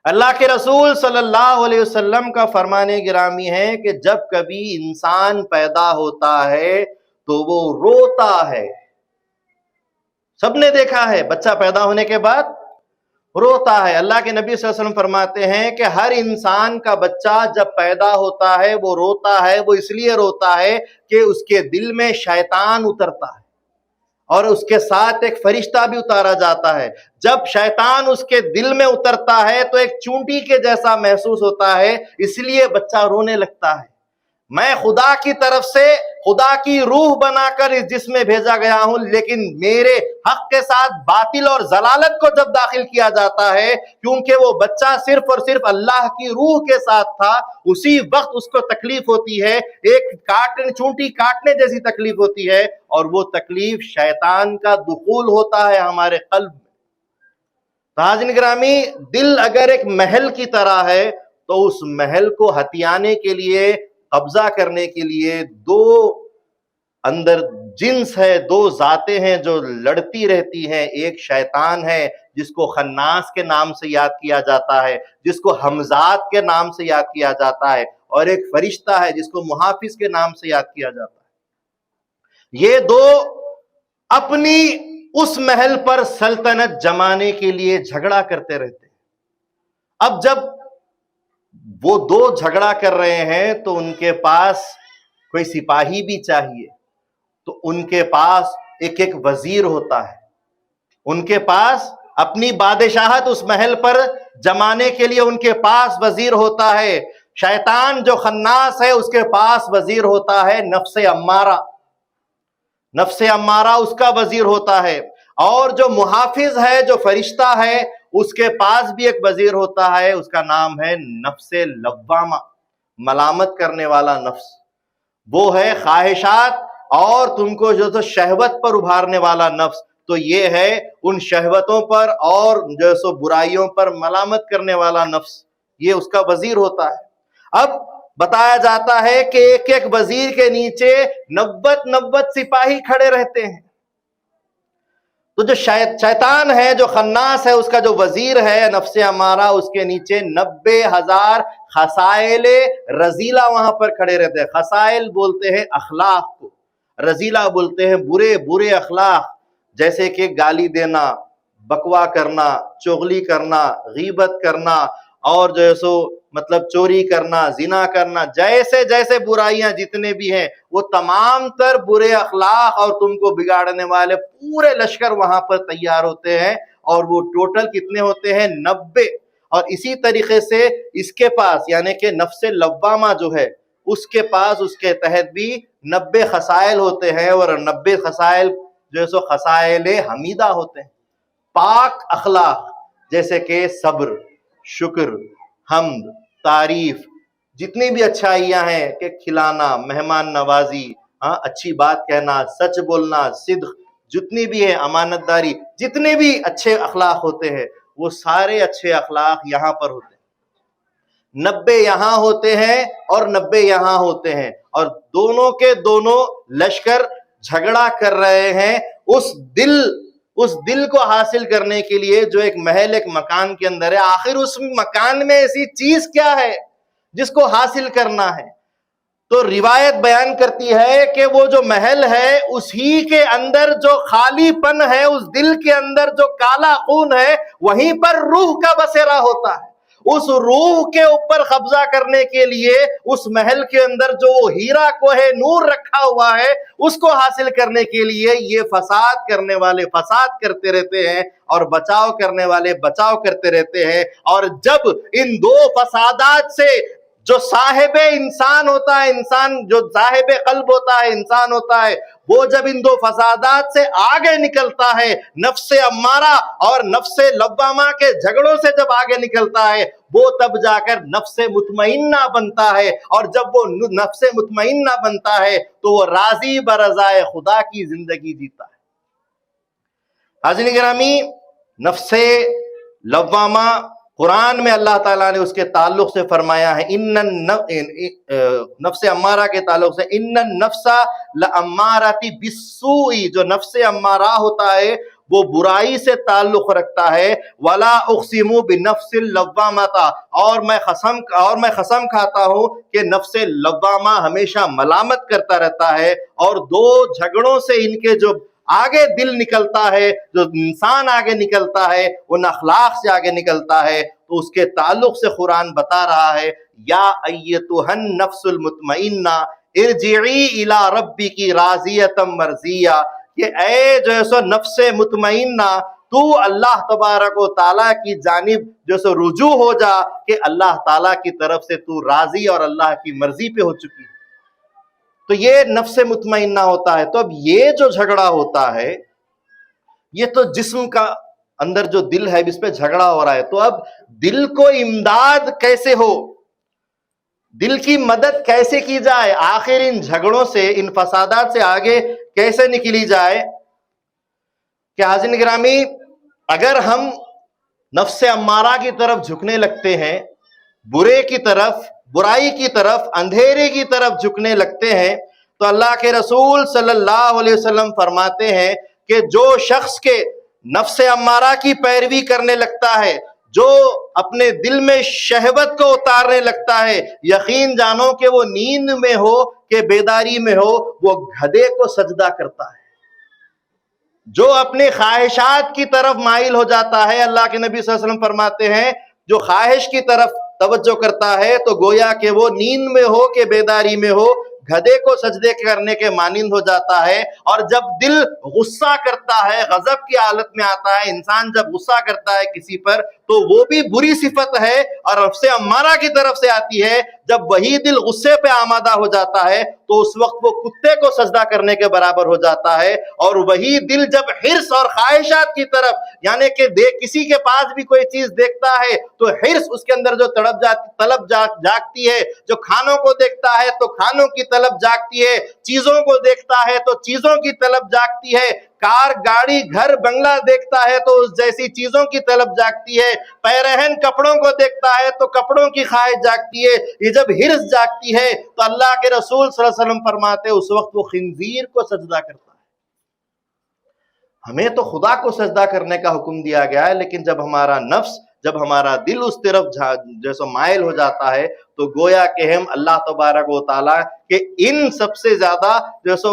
اللہ کے رسول صلی اللہ علیہ وسلم کا فرمان گرامی ہے کہ جب کبھی انسان پیدا ہوتا ہے تو وہ روتا ہے۔ سب نے دیکھا ہے بچہ پیدا ہونے کے بعد روتا ہے۔ اللہ کے نبی صلی اللہ علیہ وسلم فرماتے ہیں کہ ہر انسان کا بچہ جب پیدا ہوتا ہے وہ روتا ہے، وہ اس لیے روتا ہے کہ اس کے دل میں شیطان اترتا ہے اور اس کے ساتھ ایک فرشتہ بھی اتارا جاتا ہے۔ جب شیطان اس کے دل میں اترتا ہے تو ایک چونٹی کے جیسا محسوس ہوتا ہے، اس لیے بچہ رونے لگتا ہے۔ میں خدا کی طرف سے خدا کی روح بنا کر اس جسم میں بھیجا گیا ہوں، لیکن میرے حق کے ساتھ باطل اور ضلالت کو جب داخل کیا جاتا ہے، کیونکہ وہ بچہ صرف اور صرف اللہ کی روح کے ساتھ تھا، اسی وقت اس کو تکلیف ہوتی ہے، ایک چونٹی کاٹنے جیسی تکلیف ہوتی ہے، اور وہ تکلیف شیطان کا دخول ہوتا ہے ہمارے قلب میں۔ حاضرین گرامی، دل اگر ایک محل کی طرح ہے تو اس محل کو ہتھیانے کے لیے، قبضہ کرنے کے لیے دو اندر جنس ہے، دو ذاتیں ہیں جو لڑتی رہتی ہیں۔ ایک شیطان ہے جس کو خناس کے نام سے یاد کیا جاتا ہے، جس کو حمزات کے نام سے یاد کیا جاتا ہے، اور ایک فرشتہ ہے جس کو محافظ کے نام سے یاد کیا جاتا ہے۔ یہ دو اپنی اس محل پر سلطنت جمانے کے لیے جھگڑا کرتے رہتے ہیں۔ اب جب وہ دو جھگڑا کر رہے ہیں تو ان کے پاس کوئی سپاہی بھی چاہیے، تو ان کے پاس ایک ایک وزیر ہوتا ہے، ان کے پاس اپنی بادشاہت اس محل پر جمانے کے لیے ان کے پاس وزیر ہوتا ہے۔ شیطان جو خناس ہے اس کے پاس وزیر ہوتا ہے نفس امارہ، نفس امارہ اس کا وزیر ہوتا ہے، اور جو محافظ ہے، جو فرشتہ ہے، اس کے پاس بھی ایک وزیر ہوتا ہے، اس کا نام ہے نفس لوامہ، ملامت کرنے والا نفس۔ وہ ہے خواہشات اور تم کو جو شہوت پر ابھارنے والا نفس، تو یہ ہے ان شہوتوں پر اور جو سو برائیوں پر ملامت کرنے والا نفس، یہ اس کا وزیر ہوتا ہے۔ اب بتایا جاتا ہے کہ ایک ایک وزیر کے نیچے 90 سپاہی کھڑے رہتے ہیں۔ تو جو شیطان ہے، جو خناس ہے، اس کا جو وزیر ہے نفس امارہ، اس کے نیچے 90,000 خسائل رزیلہ وہاں پر کھڑے رہتے ہیں۔ خسائل بولتے ہیں اخلاق کو، رزیلہ بولتے ہیں برے برے اخلاق، جیسے کہ گالی دینا، بکوا کرنا، چغلی کرنا، غیبت کرنا، اور جو ہے سو مطلب چوری کرنا، زنا کرنا، جیسے جیسے برائیاں جتنے بھی ہیں، وہ تمام تر برے اخلاق اور تم کو بگاڑنے والے پورے لشکر وہاں پر تیار ہوتے ہیں، اور وہ ٹوٹل کتنے ہوتے ہیں؟ 90۔ اور اسی طریقے سے اس کے پاس یعنی کہ نفس لوامہ جو ہے، اس کے پاس اس کے تحت بھی 90 خسائل ہوتے ہیں، اور 90 خسائل جو ہے سو خسائل حمیدہ ہوتے ہیں، پاک اخلاق، جیسے کہ صبر، شکر، حمد، تعریف، جتنی بھی اچھائیاں ہیں کہ کھلانا، مہمان نوازی، اچھی بات کہنا، سچ بولنا، صدق، جتنی بھی ہے امانت داری، جتنے بھی اچھے اخلاق ہوتے ہیں، وہ سارے اچھے اخلاق یہاں پر ہوتے ہیں۔ 90 یہاں ہوتے ہیں اور 90 یہاں ہوتے ہیں، اور دونوں کے دونوں لشکر جھگڑا کر رہے ہیں اس دل کو حاصل کرنے کے لیے، جو ایک محل، ایک مکان کے اندر ہے۔ آخر اس مکان میں ایسی چیز کیا ہے جس کو حاصل کرنا ہے؟ تو روایت بیان کرتی ہے کہ وہ جو محل ہے، اسی کے اندر جو خالی پن ہے، اس دل کے اندر جو کالا خون ہے، وہیں پر روح کا بسیرا ہوتا ہے۔ اس روح کے اوپر قبضہ کرنے کے لیے اس محل کے اندر جو ہیرا کوہ نور رکھا ہوا ہے، اس کو حاصل کرنے کے لیے یہ فساد کرنے والے فساد کرتے رہتے ہیں، اور بچاؤ کرنے والے بچاؤ کرتے رہتے ہیں۔ اور جب ان دو فسادات سے جو صاحب انسان ہوتا ہے، انسان جو صاحب قلب ہوتا ہے، انسان ہوتا ہے، وہ جب ان دو فسادات سے آگے نکلتا ہے، نفس امارہ اور نفس لوامہ کے جھگڑوں سے جب آگے نکلتا ہے، وہ تب جا کر نفس مطمئنہ بنتا ہے، اور جب وہ نفس مطمئنہ بنتا ہے تو وہ راضی برضائے خدا کی زندگی جیتا ہے۔ حاضرین گرامی، نفس لوامہ قرآن میں اللہ تعالیٰ نے اس کے تعلق سے فرمایا ہے، نفس امارہ کے تعلق سے، ان النفس لامارۃ بالسوء، جو نفس امارہ ہوتا ہے وہ برائی سے تعلق رکھتا ہے، ولا اقسم بنفس اللوامۃ، اور میں قسم کھاتا ہوں کہ نفس لوامہ ہمیشہ ملامت کرتا رہتا ہے، اور دو جھگڑوں سے ان کے جو آگے دل نکلتا ہے، جو انسان آگے نکلتا ہے ان اخلاق سے آگے نکلتا ہے، تو اس کے تعلق سے قرآن بتا رہا ہے، یا ایتھا النفس المطمئنہ ارجعی الی ربک راضیۃ مرضیہ، کہ اے جو ہے سو نفس مطمئنہ، تو اللہ تبارک و تعالیٰ کی جانب جو سو رجوع ہو جا، کہ اللہ تعالیٰ کی طرف سے تو راضی اور اللہ کی مرضی پہ ہو چکی۔ تو یہ نفس مطمئنہ ہوتا ہے۔ تو اب یہ جو جھگڑا ہوتا ہے، یہ تو جسم کا اندر جو دل ہے اس پہ جھگڑا ہو رہا ہے، تو اب دل کو امداد کیسے ہو، دل کی مدد کیسے کی جائے، آخر ان جھگڑوں سے، ان فسادات سے آگے کیسے نکلی جائے؟ کہ حاضرین گرامی، اگر ہم نفس امارہ کی طرف جھکنے لگتے ہیں، برے کی طرف، برائی کی طرف، اندھیرے کی طرف جھکنے لگتے ہیں، تو اللہ کے رسول صلی اللہ علیہ وسلم فرماتے ہیں کہ جو شخص کے نفس امارہ کی پیروی کرنے لگتا ہے، جو اپنے دل میں شہوت کو اتارنے لگتا ہے، یقین جانو کہ وہ نیند میں ہو کہ بیداری میں ہو، وہ گدھے کو سجدہ کرتا ہے۔ جو اپنے خواہشات کی طرف مائل ہو جاتا ہے، اللہ کے نبی صلی اللہ علیہ وسلم فرماتے ہیں جو خواہش کی طرف توجہ کرتا ہے تو گویا کہ وہ نیند میں ہو کہ بیداری میں ہو، گدھے کو سجدے کرنے کے مانند ہو جاتا ہے۔ اور جب دل غصہ کرتا ہے، غضب کی حالت میں آتا ہے، انسان جب غصہ کرتا ہے کسی پر تو وہ بھی بری صفت ہے اور نفس امارہ کی طرف سے آتی ہے۔ جب وہی دل غصے پہ آمادہ ہو جاتا ہے تو اس وقت وہ کتے کو سجدہ کرنے کے برابر ہو جاتا ہے، اور وہی دل جب حرص اور خواہشات کی طرف، یعنی کہ کسی کے پاس بھی کوئی چیز دیکھتا ہے تو حرص اس کے اندر جو طلب جاگتی ہے، جو کھانوں کو دیکھتا ہے تو کھانوں کی طلب جاگتی ہے، چیزوں کو دیکھتا ہے تو چیزوں کی طلب جاگتی ہے، کار، گاڑی، گھر، بنگلہ دیکھتا ہے تو اس جیسی چیزوں کی طلب جاگتی ہے، پیرہن کپڑوں کو دیکھتا ہے تو کپڑوں کی خواہش جاگتی ہے۔ یہ جب حرص جاگتی ہے تو اللہ کے رسول صلی اللہ علیہ وسلم فرماتے ہیں اس وقت وہ خنزیر کو سجدہ کرتا ہے۔ ہمیں تو خدا کو سجدہ کرنے کا حکم دیا گیا ہے، لیکن جب ہمارا نفس، جب ہمارا دل اس طرف جیسا مائل ہو جاتا ہے تو گویا کہ ہم اللہ تبارک و تعالیٰ کے ان سب سے زیادہ جیسو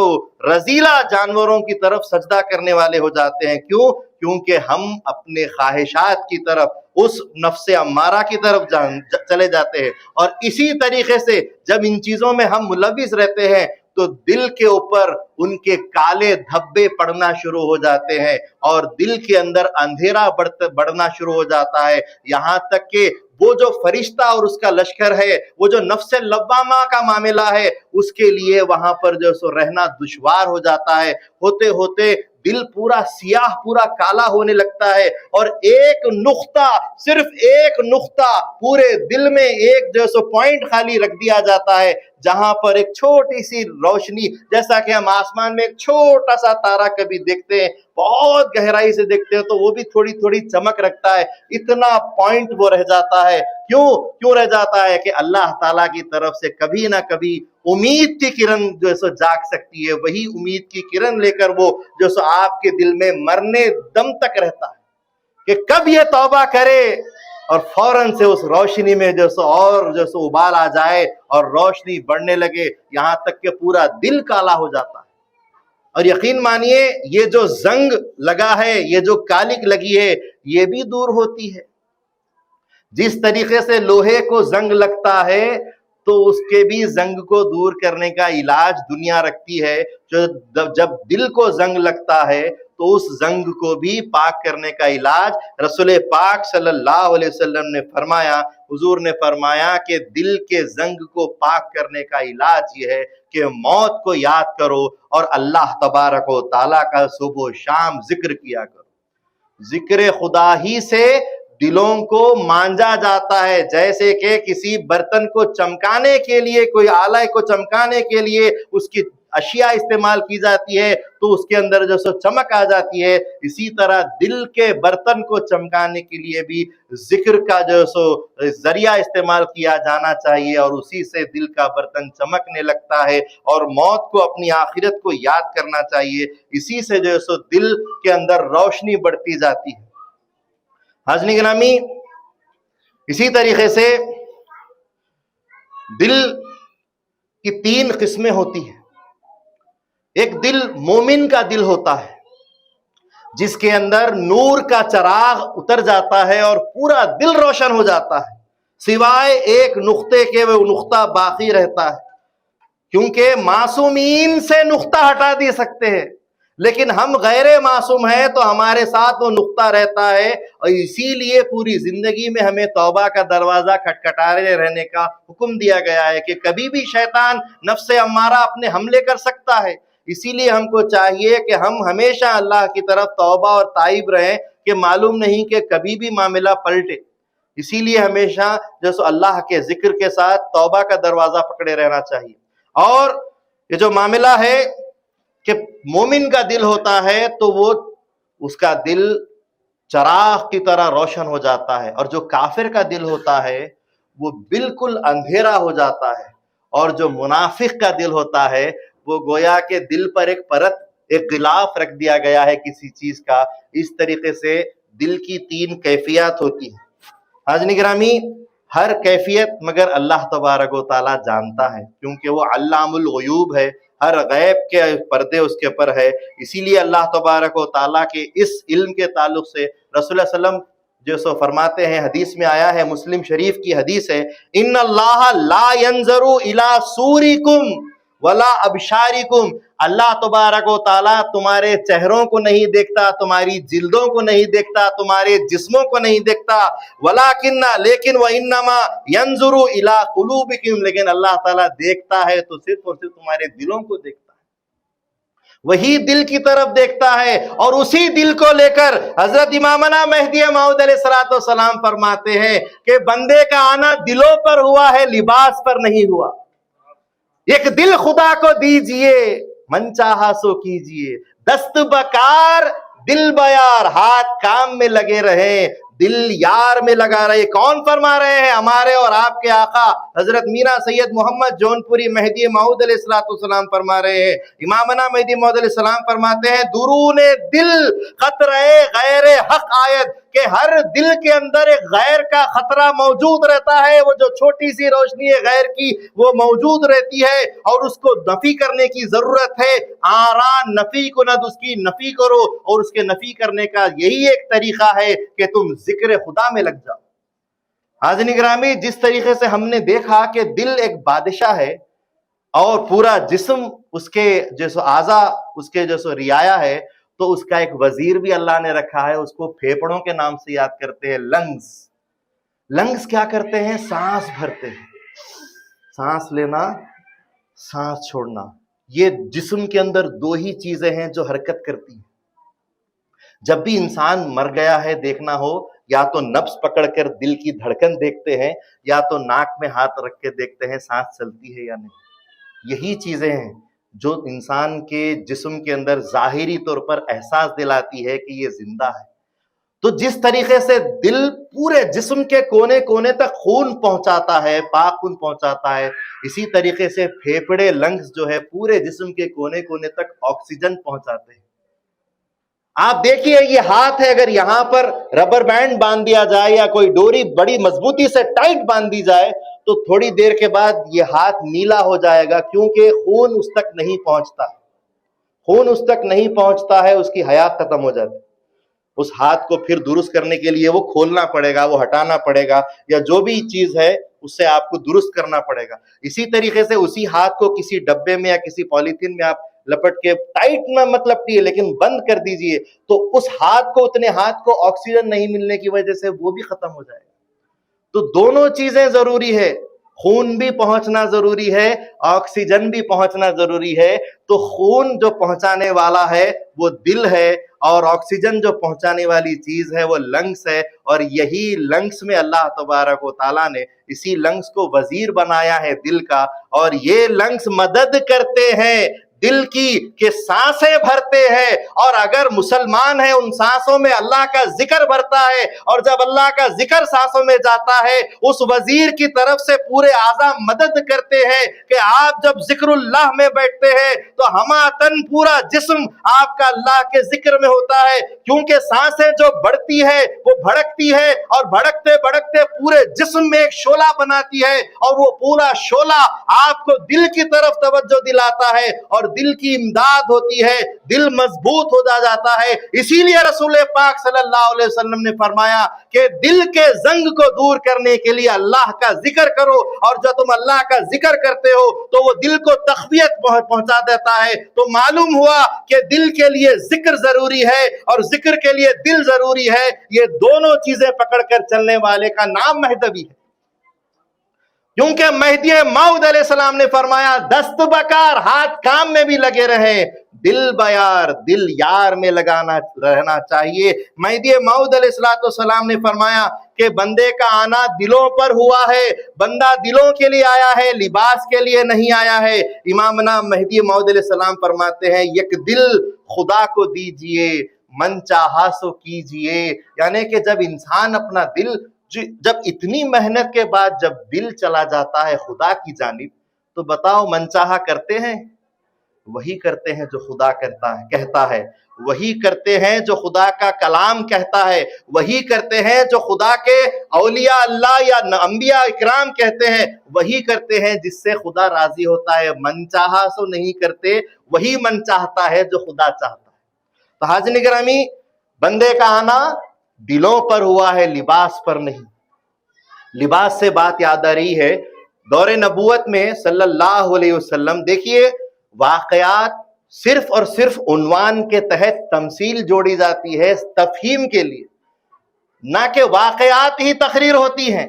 رذیلہ جانوروں کی طرف سجدہ کرنے والے ہو جاتے ہیں۔ کیوں؟ کیونکہ ہم اپنے خواہشات کی طرف، اس نفس امارہ کی طرف چلے جاتے ہیں، اور اسی طریقے سے جب ان چیزوں میں ہم ملوث رہتے ہیں تو دل کے اوپر ان کے کالے دھبے پڑنا شروع ہو جاتے ہیں، اور دل کے اندر اندھیرا بڑھنا شروع ہو جاتا ہے، یہاں تک کہ وہ جو فرشتہ اور اس کا لشکر ہے، وہ جو نفس لوامہ کا معاملہ ہے، اس کے لیے وہاں پر جو سو رہنا دشوار ہو جاتا ہے۔ ہوتے ہوتے دل پورا سیاہ، پورا کالا ہونے لگتا ہے، اور ایک نقطہ، صرف ایک نقطہ پورے دل میں، ایک جو سو پوائنٹ خالی رکھ دیا جاتا ہے، جہاں پر ایک چھوٹی سی روشنی، جیسا کہ ہم آسمان میں ایک چھوٹا سا تارا کبھی دیکھتے ہیں، بہت گہرائی سے دیکھتے ہیں تو وہ بھی تھوڑی تھوڑی چمک رکھتا ہے، اتنا پوائنٹ وہ رہ جاتا ہے۔ کیوں رہ جاتا ہے؟ کہ اللہ تعالیٰ کی طرف سے کبھی نہ کبھی امید کی کرن جو سو جاگ سکتی ہے، وہی امید کی کرن لے کر وہ جو سو آپ کے دل میں مرنے دم تک رہتا ہے کہ کب یہ توبہ کرے، اور فوراً سے اس روشنی میں جو سو ابال آ جائے اور روشنی بڑھنے لگے، یہاں تک کہ پورا دل کالا ہو جاتا ہے۔ اور یقین مانیے یہ جو زنگ لگا ہے، یہ جو کالک لگی ہے، یہ بھی دور ہوتی ہے۔ جس طریقے سے لوہے کو زنگ لگتا ہے تو اس کے بھی زنگ کو دور کرنے کا علاج دنیا رکھتی ہے۔ جب دل کو زنگ لگتا ہے تو اس زنگ کو بھی پاک کرنے کا علاج رسول پاک صلی اللہ علیہ وسلم نے فرمایا، حضور نے فرمایا کہ دل کے زنگ کو پاک کرنے کا علاج یہ ہے کہ موت کو یاد کرو اور اللہ تبارک و تعالیٰ کا صبح و شام ذکر کیا کرو۔ ذکر خدا ہی سے دلوں کو مانجا جاتا ہے، جیسے کہ کسی برتن کو چمکانے کے لیے، کوئی آلے کو چمکانے کے لیے اس کی اشیاء استعمال کی جاتی ہے تو اس کے اندر جو سو چمک آ جاتی ہے، اسی طرح دل کے برتن کو چمکانے کے لیے بھی ذکر کا جو سو ذریعہ استعمال کیا جانا چاہیے، اور اسی سے دل کا برتن چمکنے لگتا ہے اور موت کو، اپنی آخرت کو یاد کرنا چاہیے، اسی سے جو سو دل کے اندر روشنی بڑھتی جاتی ہے۔ حاضرین گرامی، اسی طریقے سے دل کی 3 قسمیں ہوتی ہیں۔ ایک دل مومن کا دل ہوتا ہے جس کے اندر نور کا چراغ اتر جاتا ہے اور پورا دل روشن ہو جاتا ہے، سوائے ایک نقطے کے وہ نقطہ باقی رہتا ہے، کیونکہ معصومین سے نقطہ ہٹا دے سکتے ہیں، لیکن ہم غیر معصوم ہیں تو ہمارے ساتھ وہ نقطہ رہتا ہے، اور اسی لیے پوری زندگی میں ہمیں توبہ کا دروازہ کھٹکھٹاتے رہنے کا حکم دیا گیا ہے کہ کبھی بھی شیطان نفس امارہ اپنے حملے کر سکتا ہے۔ اسی لیے ہم کو چاہیے کہ ہم ہمیشہ اللہ کی طرف توبہ اور تائب رہیں کہ معلوم نہیں کہ کبھی بھی معاملہ پلٹے، اسی لیے ہمیشہ جیسے اللہ کے ذکر کے ساتھ توبہ کا دروازہ پکڑے رہنا چاہیے۔ اور یہ جو معاملہ ہے کہ مومن کا دل ہوتا ہے تو وہ اس کا دل چراغ کی طرح روشن ہو جاتا ہے، اور جو کافر کا دل ہوتا ہے وہ بالکل اندھیرا ہو جاتا ہے، اور جو منافق کا دل ہوتا ہے وہ گویا کہ دل پر ایک پرت، ایک غلاف رکھ دیا گیا ہے کسی چیز کا۔ اس طریقے سے دل کی 3 کیفیات ہوتی ہیں۔ حاضرین گرامی، ہر کیفیت مگر اللہ تبارک و تعالیٰ جانتا ہے، کیونکہ وہ علام الغیوب ہے، ہر غیب کے پردے اس کے پر ہے۔ اسی لیے اللہ تبارک و تعالیٰ کے اس علم کے تعلق سے رسول اللہ صلی اللہ علیہ وسلم جو سو فرماتے ہیں، حدیث میں آیا ہے، مسلم شریف کی حدیث ہے، ان اللہ لا ينظر الى صورکم ولا ابشارکم، اللہ تبارک و تعالیٰ تمہارے چہروں کو نہیں دیکھتا، تمہاری جلدوں کو نہیں دیکھتا، تمہارے جسموں کو نہیں دیکھتا، ولیکن وانما ينظر الى قلوبکم، لیکن اللہ تعالیٰ دیکھتا ہے تو صرف اور صرف تمہارے دلوں کو دیکھتا ہے، وہی دل کی طرف دیکھتا ہے، اور اسی دل کو لے کر حضرت امامنا مہدی موعود علیہ السلام فرماتے ہیں کہ بندے کا آنا دلوں پر ہوا ہے، لباس پر نہیں ہوا۔ ایک دل خدا کو دیجئے، من چاہا سو کیجئے، دست بکار دل بیار، ہاتھ کام میں لگے رہیں، دل یار میں لگا رہے۔ کون فرما رہے ہیں؟ ہمارے اور آپ کے آقا حضرت میرا سید محمد جون پوری مہدی موعود علیہ السلام فرما رہے ہیں۔ امامنا مہدی موعود علیہ السلام فرماتے ہیں، درون دل خطرہ غیر حق آیت، کہ ہر دل کے اندر ایک غیر کا خطرہ موجود رہتا ہے، وہ جو چھوٹی سی روشنی ہے غیر کی وہ موجود رہتی ہے، اور اس کو نفی کرنے کی ضرورت ہے۔ آران نفی کند، اس کی نفی کرو، اور اس کے نفی کرنے کا یہی ایک طریقہ ہے کہ تم ذکر خدا میں لگ جاؤ۔ حاضرین گرامی، جس طریقے سے ہم نے دیکھا کہ دل ایک بادشاہ ہے اور پورا جسم اس کے جیسو اعضاء اس کے جیسو رعایا ہے، تو اس کا ایک وزیر بھی اللہ نے رکھا ہے، اس کو پھیپڑوں کے نام سے یاد کرتے ہیں، لنگز۔ لنگز کیا کرتے ہیں؟ سانس بھرتے ہیں، سانس لینا، سانس چھوڑنا۔ یہ جسم کے اندر 2 ہی چیزیں ہیں جو حرکت کرتی ہیں۔ جب بھی انسان مر گیا ہے دیکھنا ہو، یا تو نبض پکڑ کر دل کی دھڑکن دیکھتے ہیں، یا تو ناک میں ہاتھ رکھ کے دیکھتے ہیں سانس چلتی ہے یا نہیں۔ یہی چیزیں ہیں جو انسان کے جسم کے اندر ظاہری طور پر احساس دلاتی ہے کہ یہ زندہ ہے۔ تو جس طریقے سے دل پورے جسم کے کونے کونے تک خون پہنچاتا ہے، پاک خون پہنچاتا ہے، اسی طریقے سے پھیپڑے، لنگز جو ہے پورے جسم کے کونے کونے تک آکسیجن پہنچاتے ہیں۔ آپ دیکھیے یہ ہاتھ ہے، اگر یہاں پر ربر بینڈ باندھ دیا جائے یا کوئی ڈوری بڑی مضبوطی سے ٹائٹ باندھ دی جائے تو تھوڑی دیر کے بعد یہ ہاتھ نیلا ہو جائے گا، کیونکہ خون اس تک نہیں پہنچتا، خون اس تک نہیں پہنچتا ہے، اس کی حیات ختم ہو جاتی۔ اس ہاتھ کو پھر درست کرنے کے لیے وہ کھولنا پڑے گا، وہ ہٹانا پڑے گا، یا جو بھی چیز ہے اس سے آپ کو درست کرنا پڑے گا۔ اسی طریقے سے اسی ہاتھ کو کسی ڈبے میں یا کسی پولیتھین میں آپ لپٹ کے ٹائٹ میں مت لپٹیے لیکن بند کر دیجئے، تو اس ہاتھ کو، اتنے ہاتھ کو آکسیجن نہیں ملنے کی وجہ سے وہ بھی ختم ہو جائے گا۔ تو دونوں چیزیں ضروری ہے، خون بھی پہنچنا ضروری ہے، آکسیجن بھی پہنچنا ضروری ہے۔ تو خون جو پہنچانے والا ہے وہ دل ہے، اور آکسیجن جو پہنچانے والی چیز ہے وہ لنگس ہے، اور یہی لنگس میں اللہ تبارک و تعالیٰ نے اسی لنگس کو وزیر بنایا ہے دل کا، اور یہ لنگس مدد کرتے ہیں دل کی کہ سانسیں بھرتے ہیں، اور اگر مسلمان ہیں ان سانسوں میں اللہ کا ذکر بھرتا ہے، اور جب اللہ کا ذکر سانسوں میں جاتا ہے اس وزیر کی طرف سے پورے اعضاء مدد کرتے ہیں کہ آپ جب ذکر اللہ میں بیٹھتے ہیں تو ہماتن پورا جسم آپ کا اللہ کے ذکر میں ہوتا ہے، کیونکہ سانسیں جو بڑھتی ہے وہ بھڑکتی ہے، اور بھڑکتے بھڑکتے پورے جسم میں ایک شعلہ بناتی ہے، اور وہ پورا شعلہ آپ کو دل کی طرف توجہ دلاتا ہے، اور دل کی امداد ہوتی ہے، دل مضبوط ہو جاتا ہے۔ اسی لیے رسول پاک صلی اللہ علیہ وسلم نے فرمایا کہ دل کے زنگ کو دور کرنے کے لیے اللہ کا ذکر کرو، اور جب تم اللہ کا ذکر کرتے ہو تو وہ دل کو تقویت پہنچا دیتا ہے۔ تو معلوم ہوا کہ دل کے لیے ذکر ضروری ہے اور ذکر کے لیے دل ضروری ہے، یہ دونوں چیزیں پکڑ کر چلنے والے کا نام مہدوی ہے، کیونکہ مہدی موعود علیہ السلام نے فرمایا دست بکار، ہاتھ کام میں بھی لگے رہیں، دل بیار، دل یار میں لگانا رہنا چاہیے۔ مہدی موعود علیہ السلام نے فرمایا کہ بندے کا آنا دلوں پر ہوا ہے، بندہ دلوں کے لیے آیا ہے، لباس کے لیے نہیں آیا ہے۔ امامنا مہدی موعود علیہ السلام فرماتے ہیں یک دل خدا کو دیجئے، من چاہا سو کیجئے، یعنی کہ جب انسان اپنا دل، جب اتنی محنت کے بعد جب دل چلا جاتا ہے خدا کی جانب، تو بتاؤ من چاہا کرتے ہیں؟ وہی کرتے ہیں جو خدا کہتا ہے، وہی کرتے ہیں جو خدا کا کلام کہتا ہے، وہی کرتے ہیں جو خدا کے اولیاء اللہ یا انبیاء اکرام کہتے ہیں، وہی کرتے ہیں جس سے خدا راضی ہوتا ہے۔ من چاہا سو نہیں کرتے، وہی من چاہتا ہے جو خدا چاہتا ہے۔ تو حاضرین گرامی، بندے کا آنا دلوں پر ہوا ہے، لباس پر نہیں۔ لباس سے بات یاد آ رہی ہے، دور نبوت میں صلی اللہ علیہ وسلم، دیکھیے واقعات صرف اور صرف عنوان کے تحت تمثیل جوڑی جاتی ہے تفہیم کے لیے، نہ کہ واقعات ہی تقریر ہوتی ہیں۔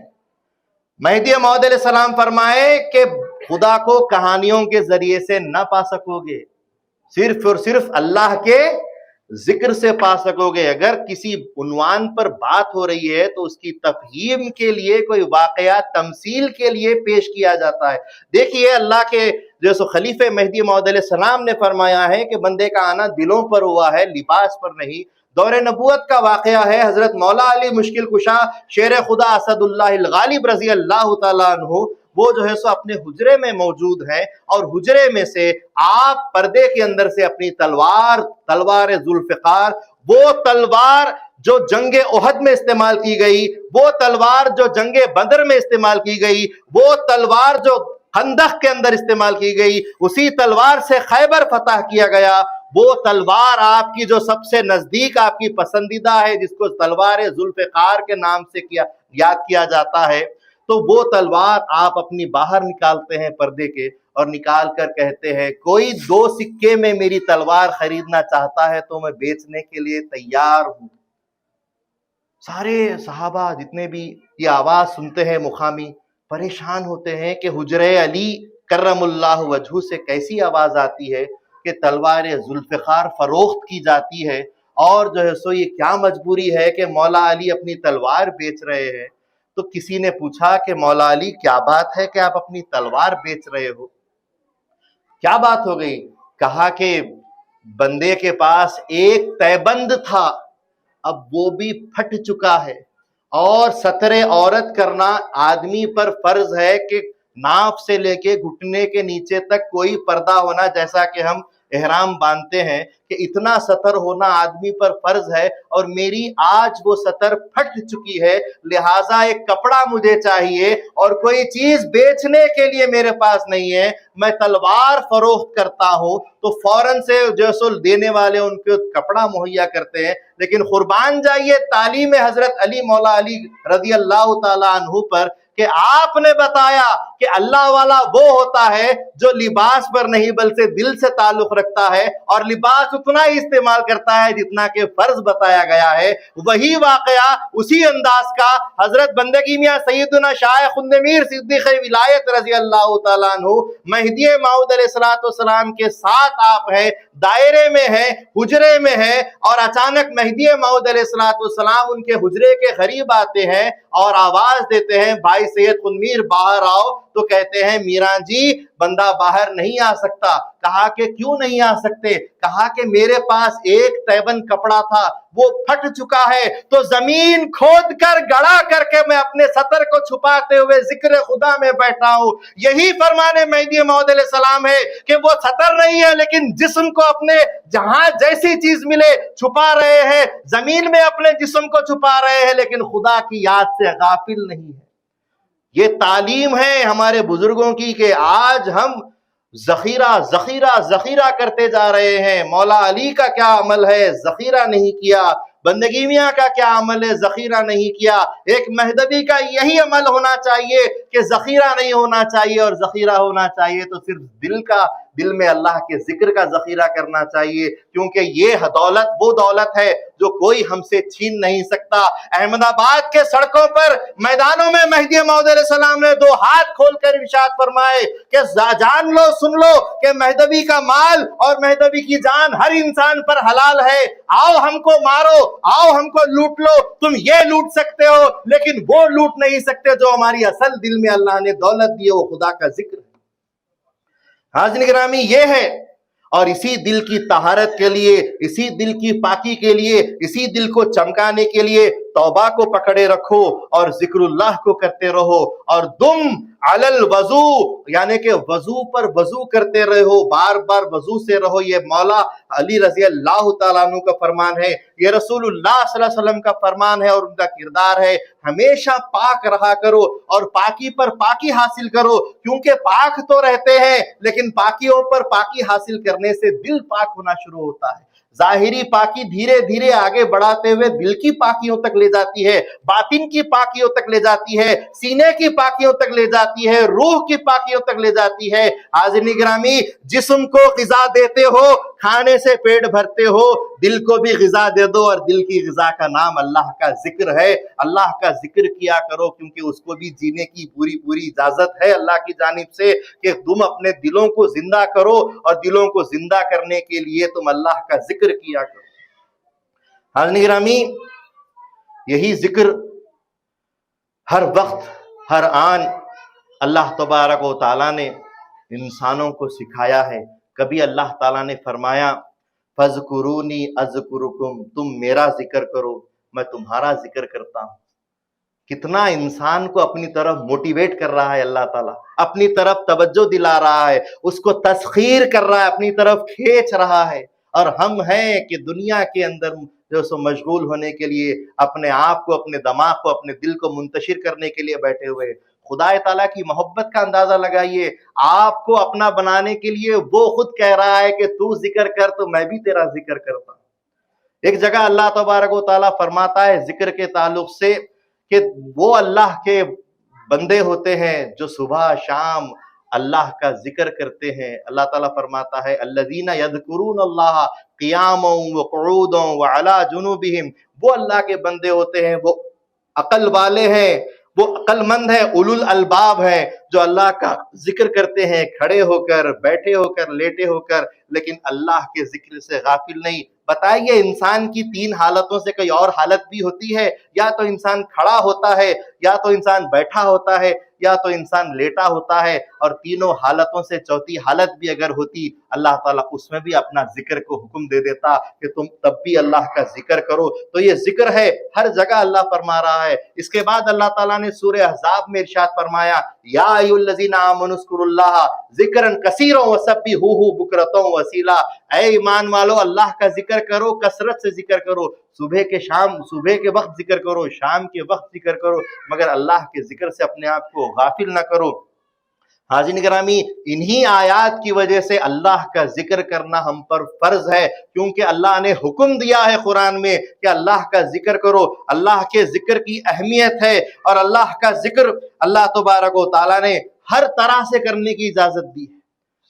مہدی موعود علیہ السلام فرمائے کہ خدا کو کہانیوں کے ذریعے سے نہ پا سکو گے، صرف اور صرف اللہ کے ذکر سے پا سکو گے۔ اگر کسی عنوان پر بات ہو رہی ہے تو اس کی تفہیم کے لیے کوئی واقعہ تمثیل کے لیے پیش کیا جاتا ہے۔ دیکھیے اللہ کے جو خلیفہ مہدی موعود علیہ السلام نے فرمایا ہے کہ بندے کا آنا دلوں پر ہوا ہے، لباس پر نہیں۔ دور نبوت کا واقعہ ہے، حضرت مولا علی مشکل کشا شیر خدا اسد اللہ الغالب رضی اللہ تعالیٰ عنہ، وہ جو ہے سو اپنے حجرے میں موجود ہیں، اور حجرے میں سے آپ پردے کے اندر سے اپنی تلوار ذوالفقار، وہ تلوار جو جنگ احد میں استعمال کی گئی، وہ تلوار جو جنگ بدر میں استعمال کی گئی، وہ تلوار جو خندق کے اندر استعمال کی گئی، اسی تلوار سے خیبر فتح کیا گیا۔ وہ تلوار آپ کی جو سب سے نزدیک آپ کی پسندیدہ ہے، جس کو تلوار ذوالفقار کے نام سے یاد کیا جاتا ہے، تو وہ تلوار آپ اپنی باہر نکالتے ہیں پردے کے، اور نکال کر کہتے ہیں کوئی 2 سکے میں میری تلوار خریدنا چاہتا ہے تو میں بیچنے کے لیے تیار ہوں۔ سارے صحابہ جتنے بھی یہ آواز سنتے ہیں مقامی پریشان ہوتے ہیں کہ حجرے علی کرم اللہ وجہہ سے کیسی آواز آتی ہے کہ تلوار ذوالفقار فروخت کی جاتی ہے، اور جو ہے سو یہ کیا مجبوری ہے کہ مولا علی اپنی تلوار بیچ رہے ہیں۔ تو کسی نے پوچھا کہ مولا علی کیا بات ہے کہ آپ اپنی تلوار بیچ رہے ہو، کیا بات ہو گئی؟ کہا کہ بندے کے پاس ایک تیبند تھا، اب وہ بھی پھٹ چکا ہے، اور ستر عورت کرنا آدمی پر فرض ہے کہ ناف سے لے کے گھٹنے کے نیچے تک کوئی پردہ ہونا، جیسا کہ ہم احرام باندھتے ہیں کہ اتنا ستر ہونا آدمی پر فرض ہے، اور میری آج وہ ستر پھٹ چکی ہے، لہٰذا ایک کپڑا مجھے چاہیے، اور کوئی چیز بیچنے کے لیے میرے پاس نہیں ہے، میں تلوار فروخت کرتا ہوں۔ تو فوراً سے جو سو دینے والے ان کو کپڑا مہیا کرتے ہیں۔ لیکن قربان جائیے تعلیم حضرت علی مولا علی رضی اللہ تعالیٰ عنہ پر کہ آپ نے بتایا کہ اللہ والا وہ ہوتا ہے جو لباس پر نہیں بلکہ دل سے تعلق رکھتا ہے اور لباس اتنا ہی استعمال کرتا ہے جتنا کہ فرض بتایا گیا ہے۔ وہی واقعہ اسی انداز کا حضرت بندگی میاں سیدنا شاہ خندمیر صدیق ولایت رضی اللہ تعالیٰ عنہ مہدی موعود علیہ السلام کے ساتھ آپ ہیں، دائرے میں ہیں، حجرے میں ہیں، اور اچانک مہدی موعود علیہ السلام ان کے حجرے کے قریب آتے ہیں اور آواز دیتے ہیں بھائی سید خندمیر باہر آؤ، تو کہتے ہیں میران جی بندہ باہر نہیں آ سکتا۔ کہا کہ کیوں نہیں آ سکتے؟ کہا کہ میرے پاس ایک تیبن کپڑا تھا وہ پھٹ چکا ہے، تو زمین کھود کر گڑا کر کے میں اپنے سطر کو چھپاتے ہوئے ذکر خدا میں بیٹھا ہوں۔ یہی فرمان مہدی موعود علیہ السلام ہے کہ وہ سطر نہیں ہے لیکن جسم کو اپنے جہاں جیسی چیز ملے چھپا رہے ہیں، زمین میں اپنے جسم کو چھپا رہے ہیں لیکن خدا کی یاد سے غافل نہیں ہے۔ یہ تعلیم ہے ہمارے بزرگوں کی کہ آج ہم ذخیرہ کرتے جا رہے ہیں۔ مولا علی کا کیا عمل ہے؟ ذخیرہ نہیں کیا۔ بندگی میاں کا کیا عمل ہے؟ ذخیرہ نہیں کیا۔ ایک مہدوی کا یہی عمل ہونا چاہیے کہ ذخیرہ نہیں ہونا چاہیے، اور ذخیرہ ہونا چاہیے تو صرف دل میں اللہ کے ذکر کا ذخیرہ کرنا چاہیے، کیونکہ یہ دولت وہ دولت ہے جو کوئی ہم سے چھین نہیں سکتا۔ احمد آباد کے سڑکوں پر میدانوں میں مہدی موعود علیہ السلام نے دو ہاتھ کھول کر ارشاد فرمائے کہ جان لو، سن لو کہ مہدوی کا مال اور مہدوی کی جان ہر انسان پر حلال ہے، آؤ ہم کو مارو، آؤ ہم کو لوٹ لو، تم یہ لوٹ سکتے ہو لیکن وہ لوٹ نہیں سکتے جو ہماری اصل دل میں اللہ نے دولت دی ہے، وہ خدا کا ذکر ہے۔ حاضرین گرامی یہ ہے، اور اسی دل کی طہارت کے لیے، اسی دل کی پاکی کے لیے، اسی دل کو چمکانے کے لیے توبہ کو پکڑے رکھو اور ذکر اللہ کو کرتے رہو، اور دم علی الوضو یعنی کہ وضو پر وضو کرتے رہو، بار بار وضو سے رہو۔ یہ مولا علی رضی اللہ تعالیٰ عنہ کا فرمان ہے، یہ رسول اللہ صلی اللہ علیہ وسلم کا فرمان ہے اور ان کا کردار ہے۔ ہمیشہ پاک رہا کرو اور پاکی پر پاکی حاصل کرو، کیونکہ پاک تو رہتے ہیں لیکن پاکیوں پر پاکی حاصل کرنے سے دل پاک ہونا شروع ہوتا ہے۔ ظاہری پاکی دھیرے دھیرے آگے بڑھاتے ہوئے دل کی پاکیوں تک لے جاتی ہے، باطن کی پاکیوں تک لے جاتی ہے، سینے کی پاکیوں تک لے جاتی ہے، روح کی پاکیوں تک لے جاتی ہے۔ حاضرین گرامی، جسم کو غذا دیتے ہو، کھانے سے پیٹ بھرتے ہو، دل کو بھی غذا دے دو، اور دل کی غذا کا نام اللہ کا ذکر ہے۔ اللہ کا ذکر کیا کرو، کیونکہ اس کو بھی جینے کی پوری اجازت ہے اللہ کی جانب سے کہ تم اپنے دلوں کو زندہ کرو، اور دلوں کو زندہ کرنے کے لیے تم اللہ کا ذکر کیا کرو۔ حاضرین گرامی، یہی ذکر ہر وقت ہر آن اللہ تبارک و تعالیٰ نے انسانوں کو سکھایا ہے۔ کبھی اللہ تعالیٰ نے فرمایا فَاذْكُرُونِي أَذْكُرُكُمْ، تم میرا ذکر کرو میں تمہارا ذکر کرتا ہوں۔ کتنا انسان کو اپنی طرف موٹیویٹ کر رہا ہے اللہ تعالیٰ، اپنی طرف توجہ دلا رہا ہے، اس کو تسخیر کر رہا ہے، اپنی طرف کھینچ رہا ہے، اور ہم ہیں کہ دنیا کے اندر جو سو مشغول ہونے کے لیے اپنے آپ کو، اپنے دماغ کو، اپنے دل کو منتشر کرنے کے لیے بیٹھے ہوئے۔ خدا تعالیٰ کی محبت کا اندازہ لگائیے، آپ کو اپنا بنانے کے لیے وہ خود کہہ رہا ہے کہ تو ذکر کر تو میں بھی تیرا ذکر کرتا ہوں۔ ایک جگہ اللہ تبارک و تعالیٰ فرماتا ہے ذکر کے تعلق سے کہ وہ اللہ کے بندے ہوتے ہیں جو صبح شام اللہ کا ذکر کرتے ہیں۔ اللہ تعالیٰ فرماتا ہے الذین یذکرون اللہ قیاما وقعودا وعلی جنوبہم، وہ اللہ کے بندے ہوتے ہیں، وہ عقل والے ہیں، وہ عقل مند ہیں، اولو الالباب ہیں، جو اللہ کا ذکر کرتے ہیں کھڑے ہو کر، بیٹھے ہو کر، لیٹے ہو کر، لیکن اللہ کے ذکر سے غافل نہیں۔ بتائیے انسان کی تین حالتوں سے کوئی اور حالت بھی ہوتی ہے؟ یا تو انسان کھڑا ہوتا ہے، یا تو انسان بیٹھا ہوتا ہے، یا تو انسان لیٹا ہوتا ہے، اور تینوں حالتوں سے چوتھی حالت بھی اگر ہوتی اللہ تعالیٰ اس میں بھی اپنا ذکر کو حکم دے دیتا کہ تم تب بھی اللہ کا ذکر کرو۔ تو یہ ذکر ہے، ہر جگہ اللہ فرما رہا ہے۔ اس کے بعد اللہ تعالیٰ نے سورہ احزاب میں ارشاد فرمایا یا ایھا الذین آمنوا اذکروا اللہ ذکرا کثیرا وسبحوہ بکرۃ واصیلا، اے ایمان والو اللہ کا ذکر کرو، کثرت سے ذکر کرو، صبح کے وقت ذکر کرو، شام کے وقت ذکر کرو، مگر اللہ کے ذکر سے اپنے آپ کو غافل نہ کرو۔ حاضرین گرامی، انہی آیات کی وجہ سے اللہ کا ذکر کرنا ہم پر فرض ہے، کیونکہ اللہ نے حکم دیا ہے قرآن میں کہ اللہ کا ذکر کرو۔ اللہ کے ذکر کی اہمیت ہے، اور اللہ کا ذکر اللہ تبارک و تعالیٰ نے ہر طرح سے کرنے کی اجازت دی ہے۔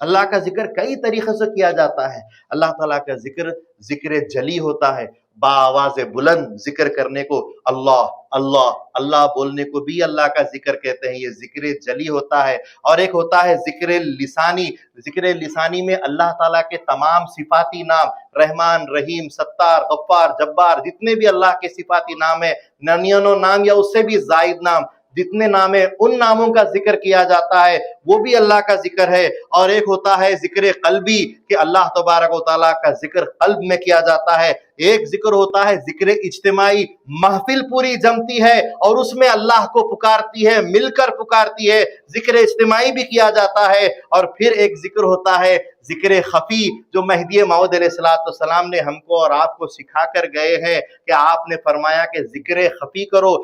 اللہ کا ذکر کئی طریقے سے کیا جاتا ہے۔ اللہ تعالیٰ کا ذکر ذکر جلی ہوتا ہے، بآواز بلند ذکر کرنے کو اللہ اللہ اللہ بولنے کو بھی اللہ کا ذکر کہتے ہیں، یہ ذکر جلی ہوتا ہے۔ اور ایک ہوتا ہے ذکر لسانی۔ ذکر لسانی میں اللہ تعالیٰ کے تمام صفاتی نام، رحمان، رحیم، ستار، غفار، جبار، جتنے بھی اللہ کے صفاتی نام ہیں، 99 نام یا اس سے بھی زائد نام، جتنے نام ہیں ان ناموں کا ذکر کیا جاتا ہے، وہ بھی اللہ کا ذکر ہے۔ اور ایک ہوتا ہے ذکر قلبی کہ اللہ تبارک و تعالیٰ کا ذکر قلب میں کیا جاتا ہے۔ ایک ذکر ہوتا ہے ذکر اجتماعی، محفل پوری جمتی ہے اور اس میں اللہ کو پکارتی ہے، مل کر پکارتی ہے، ذکر اجتماعی بھی کیا جاتا ہے۔ اور پھر ایک ذکر ہوتا ہے ذکر خفی، جو مہدی موعود علیہ السلام نے ہم کو اور آپ کو سکھا کر گئے ہیں کہ آپ نے فرمایا کہ ذکر خفی کرو۔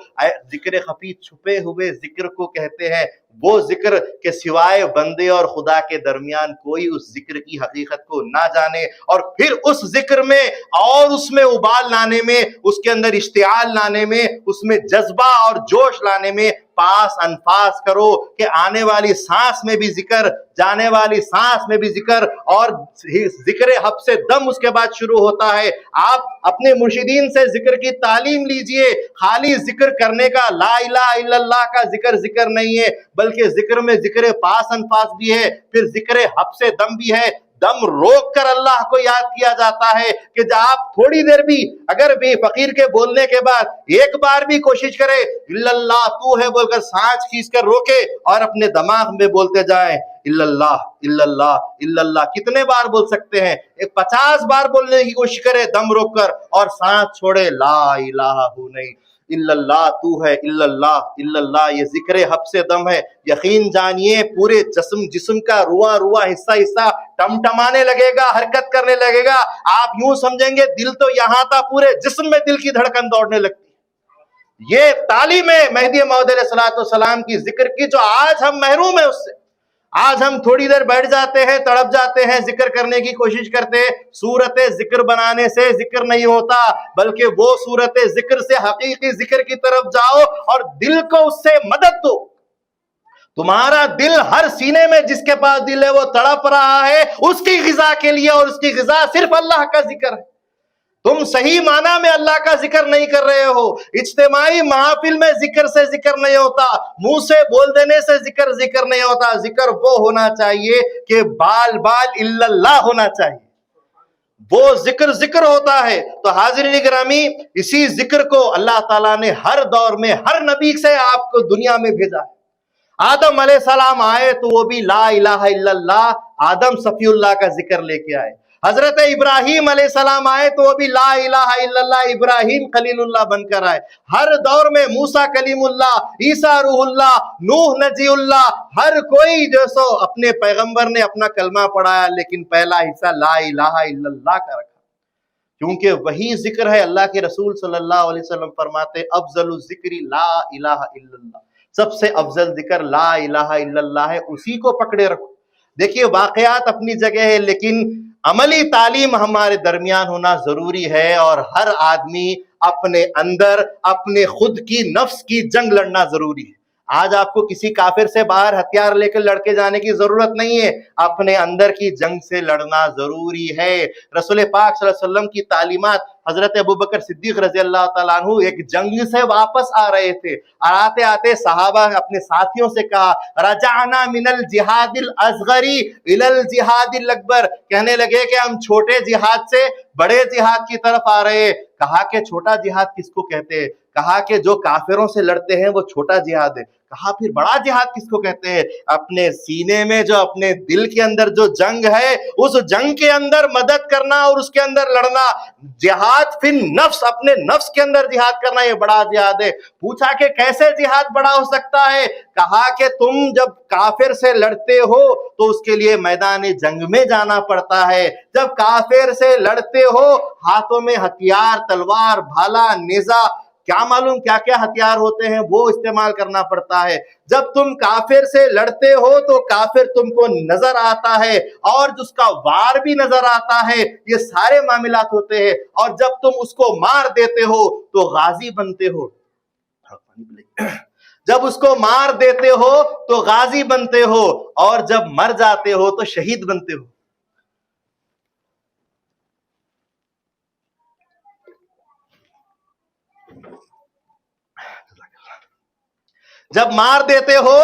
ذکر خفی چھپے ہوئے ذکر کو کہتے ہیں، وہ ذکر کہ سوائے بندے اور خدا کے درمیان کوئی اس ذکر کی حقیقت کو نہ جانے، اور پھر اس ذکر میں اور اس میں ابال لانے میں، اس کے اندر اشتعال لانے میں، اس میں جذبہ اور جوش لانے میں پاس انفاس کرو کہ آنے والی سانس میں بھی ذکر، جانے والی سانس میں بھی ذکر، اور ذکر حب سے دم اس کے بعد شروع ہوتا ہے۔ آپ اپنے مرشدین سے ذکر کی تعلیم لیجئے، خالی ذکر کرنے کا، لا الہ الا اللہ کا ذکر نہیں ہے، بلکہ ذکر میں ذکر پاس انفاس بھی ہے، پھر ذکر حب سے دم بھی ہے۔ دم روک کر اللہ کو یاد کیا جاتا ہے کہ جب آپ تھوڑی دیر بھی اگر بھی فقیر کے بولنے کے بعد ایک بار بھی کوشش کرے الا اللہ تو ہے بول کر سانس کھینچ کر روکے اور اپنے دماغ میں بولتے جائیں الا اللہ الا اللہ الا اللہ۔ کتنے بار بول سکتے ہیں؟ 50 بار بولنے کی کوشش کرے دم روک کر اور سانس چھوڑے، لا الہ نہیں الا اللہ تو ہے الا اللہ الا اللہ۔ یہ ذکر حب سے دم ہے۔ یقین جانیے پورے جسم کا رواں حصہ ٹمٹمانے لگے گا، حرکت کرنے لگے گا۔ آپ یوں سمجھیں گے دل تو یہاں تھا، پورے جسم میں دل کی دھڑکن دوڑنے لگتی۔ یہ تعلیم ہے مہدی موعود علیہ السلام کی ذکر کی، جو آج ہم محروم ہیں اس سے۔ آج ہم تھوڑی دیر بیٹھ جاتے ہیں، تڑپ جاتے ہیں، ذکر کرنے کی کوشش کرتے ہیں، صورت ذکر بنانے سے ذکر نہیں ہوتا، بلکہ وہ صورت ذکر سے حقیقی ذکر کی طرف جاؤ اور دل کو اس سے مدد دو۔ تمہارا دل ہر سینے میں جس کے پاس دل ہے وہ تڑپ رہا ہے اس کی غذا کے لیے، اور اس کی غذا صرف اللہ کا ذکر ہے۔ تم صحیح معنی میں اللہ کا ذکر نہیں کر رہے ہو۔ اجتماعی محافل میں ذکر سے ذکر نہیں ہوتا، منہ سے بول دینے سے ذکر نہیں ہوتا۔ ذکر وہ ہونا چاہیے کہ بال الا اللہ ہونا چاہیے، وہ ذکر ہوتا ہے۔ تو حاضرین گرامی، اسی ذکر کو اللہ تعالیٰ نے ہر دور میں ہر نبی سے آپ کو دنیا میں بھیجا ہے۔ آدم علیہ السلام آئے تو وہ بھی لا الہ الا اللہ، آدم صفی اللہ کا ذکر لے کے آئے۔ حضرت ابراہیم علیہ السلام آئے تو وہ بھی لا الہ الا اللہ، ابراہیم خلیل اللہ بن کر آئے۔ ہر دور میں موسیٰ کلیم اللہ، عیسیٰ روح اللہ، نوح نجی اللہ، ہر کوئی جو سو اپنے پیغمبر نے اپنا کلمہ پڑھایا، لیکن پہلا حصہ لا الہ الا اللہ کا رکھا، کیونکہ وہی ذکر ہے۔ اللہ کے رسول صلی اللہ علیہ وسلم فرماتے افضل الذکر لا الہ الا اللہ، سب سے افضل ذکر لا الہ الا اللہ ہے، اسی کو پکڑے رکھو۔ دیکھیے واقعات اپنی جگہ ہے، لیکن عملی تعلیم ہمارے درمیان ہونا ضروری ہے، اور ہر آدمی اپنے اندر اپنے خود کی نفس کی جنگ لڑنا ضروری ہے۔ آج آپ کو کسی کافر سے باہر ہتھیار لے کر لڑ کے جانے کی ضرورت نہیں ہے، اپنے اندر کی جنگ سے لڑنا ضروری ہے۔ رسول پاک صلی اللہ علیہ وسلم کی تعلیمات، حضرت ابوبکر صدیق رضی اللہ تعالیٰ عنہ ایک جنگ سے واپس آ رہے تھے، اور آتے آتے صحابہ اپنے ساتھیوں سے کہا رجعنا من الجہاد الاصغر الی الجہاد الاکبر، کہنے لگے کہ ہم چھوٹے جہاد سے بڑے جہاد کی طرف آ رہے ہیں۔ کہا کہ چھوٹا جہاد کس کو کہتے ہیں؟ کہا کہ جو کافروں سے لڑتے ہیں وہ چھوٹا جہاد ہے۔ کہا پھر بڑا جہاد کس کو کہتے ہیں؟ اپنے سینے میں جو اپنے دل کے اندر جو جنگ ہے، اس جنگ کے اندر مدد کرنا اور اس کے اندر لڑنا، جہاد فی نفس، اپنے نفس کے اندر جہاد کرنا، یہ بڑا جہاد ہے۔ پوچھا کہ کیسے جہاد بڑا ہو سکتا ہے؟ کہا کہ تم جب کافر سے لڑتے ہو تو اس کے لیے میدان جنگ میں جانا پڑتا ہے۔ جب کافر سے لڑتے ہو ہاتھوں میں ہتھیار، تلوار، بھالا، نیزہ، کیا معلوم کیا کیا ہتھیار ہوتے ہیں، وہ استعمال کرنا پڑتا ہے۔ جب تم کافر سے لڑتے ہو تو کافر تم کو نظر آتا ہے اور جس کا وار بھی نظر آتا ہے، یہ سارے معاملات ہوتے ہیں، اور جب تم اس کو مار دیتے ہو تو غازی بنتے ہو۔ جب اس کو مار دیتے ہو تو غازی بنتے ہو، اور جب مر جاتے ہو تو شہید بنتے ہو۔ جب مار دیتے ہو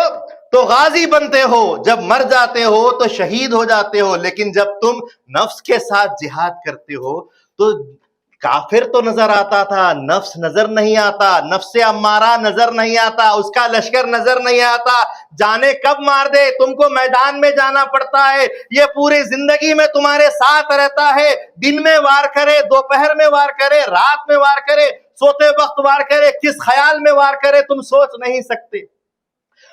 تو غازی بنتے ہو، جب مر جاتے ہو تو شہید ہو جاتے ہو۔ لیکن جب تم نفس کے ساتھ جہاد کرتے ہو تو کافر تو نظر آتا تھا، نفس نظر نہیں آتا، نفس امارہ نظر نہیں آتا، اس کا لشکر نظر نہیں آتا۔ جانے کب مار دے، تم کو میدان میں جانا پڑتا ہے، یہ پوری زندگی میں تمہارے ساتھ رہتا ہے، دن میں وار کرے، دوپہر میں وار کرے، رات میں وار کرے، سوتے وقت وار کرے، کس خیال میں وار کرے تم سوچ نہیں سکتے۔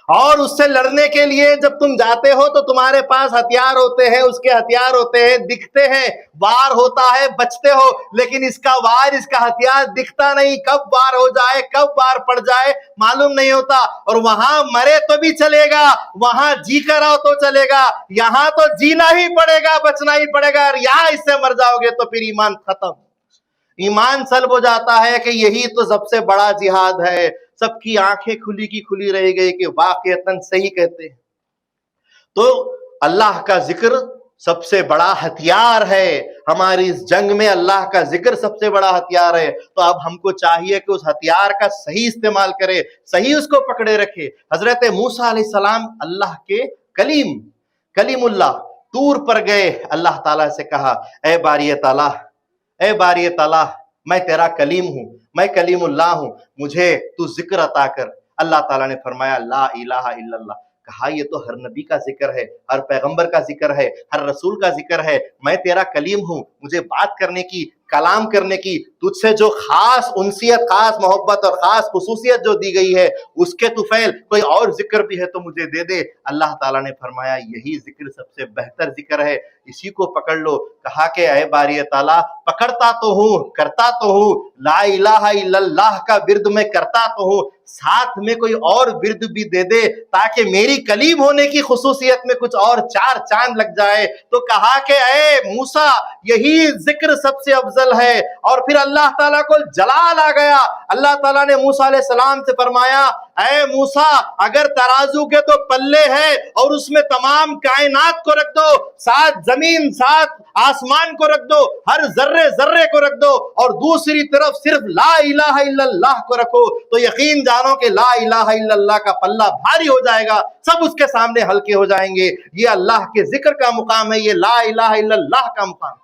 اور اس سے لڑنے کے لیے جب تم جاتے ہو تو تمہارے پاس ہتھیار ہوتے ہیں، اس کے ہتھیار ہوتے ہیں، دکھتے ہیں، وار ہوتا ہے، بچتے ہو، لیکن اس کا وار، اس کا ہتھیار دکھتا نہیں، کب وار ہو جائے، کب وار پڑ جائے معلوم نہیں ہوتا۔ اور وہاں مرے تو بھی چلے گا، وہاں جی کر آؤ تو چلے گا، یہاں تو جینا ہی پڑے گا، بچنا ہی پڑے گا، اور یہاں اس سے مر جاؤ گے تو پھر ایمان ختم، ایمان سلب ہو جاتا ہے کہ یہی تو سب سے بڑا جہاد ہے۔ سب کی آنکھیں کھلی کی کھلی رہ گئی کہ واقعتاً صحیح کہتے ہیں۔ تو اللہ کا ذکر سب سے بڑا ہتھیار ہے، ہماری اس جنگ میں اللہ کا ذکر سب سے بڑا ہتھیار ہے۔ تو اب ہم کو چاہیے کہ اس ہتھیار کا صحیح استعمال کرے، صحیح اس کو پکڑے رکھے۔ حضرت موسیٰ علیہ السلام اللہ کے کلیم اللہ طور پر گئے، اللہ تعالیٰ سے کہا، اے باری تعالیٰ، اے باری تعالیٰ، میں تیرا کلیم ہوں، میں کلیم اللہ ہوں، مجھے تو ذکر عطا کر۔ اللہ تعالیٰ نے فرمایا لا الہ الا اللہ۔ کہا یہ تو ہر نبی کا ذکر ہے، ہر پیغمبر کا ذکر ہے، ہر رسول کا ذکر ہے، میں تیرا کلیم ہوں، مجھے بات کرنے کی، کلام کرنے کی، تجھ سے جو خاص انسیت، خاص محبت اور خاص خصوصیت جو دی گئی ہے اس کے طفیل کوئی اور ذکر بھی ہے تو مجھے دے دے۔ اللہ تعالیٰ نے فرمایا یہی ذکر سب سے بہتر ذکر ہے، اسی کو پکڑ لو۔ کہا کہ اے باری تعالیٰ، پکڑتا تو ہوں، کرتا تو ہوں، لا الہ الا اللہ کا ورد میں کرتا تو ہوں، ساتھ میں کوئی اور ورد بھی دے دے تاکہ میری کلیم ہونے کی خصوصیت میں کچھ اور چار چاند لگ جائے۔ تو کہا کہ اے موسیٰ، یہی ذکر سب سے افضل ہے۔ اور پھر اللہ تعالیٰ کو جلال آ گیا، اللہ تعالیٰ نے موسیٰ علیہ السلام سے فرمایا، اے موسیٰ، اگر ترازو کے تو پلے ہے اور اس میں تمام کائنات کو رکھ دو، ساتھ زمین، ساتھ آسمان کو رکھ دو، ہر ذرے ذرے کو رکھ دو، اور دوسری طرف صرف لا الہ الا اللہ کو رکھو، تو یقین جانو کہ لا الہ الا اللہ کا پلہ بھاری ہو جائے گا، سب اس کے سامنے ہلکے ہو جائیں گے۔ یہ اللہ کے ذکر کا مقام ہے، یہ لا الہ الا اللہ کا مقام۔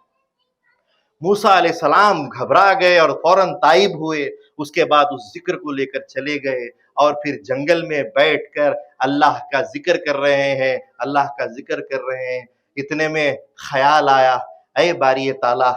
موسیٰ علیہ السلام گھبرا گئے اور فوراً تائب ہوئے، اس کے بعد اس ذکر کو لے کر چلے گئے، اور پھر جنگل میں بیٹھ کر اللہ کا ذکر کر رہے ہیں، اللہ کا ذکر کر رہے ہیں۔ اتنے میں خیال آیا، اے باری تعالیٰ،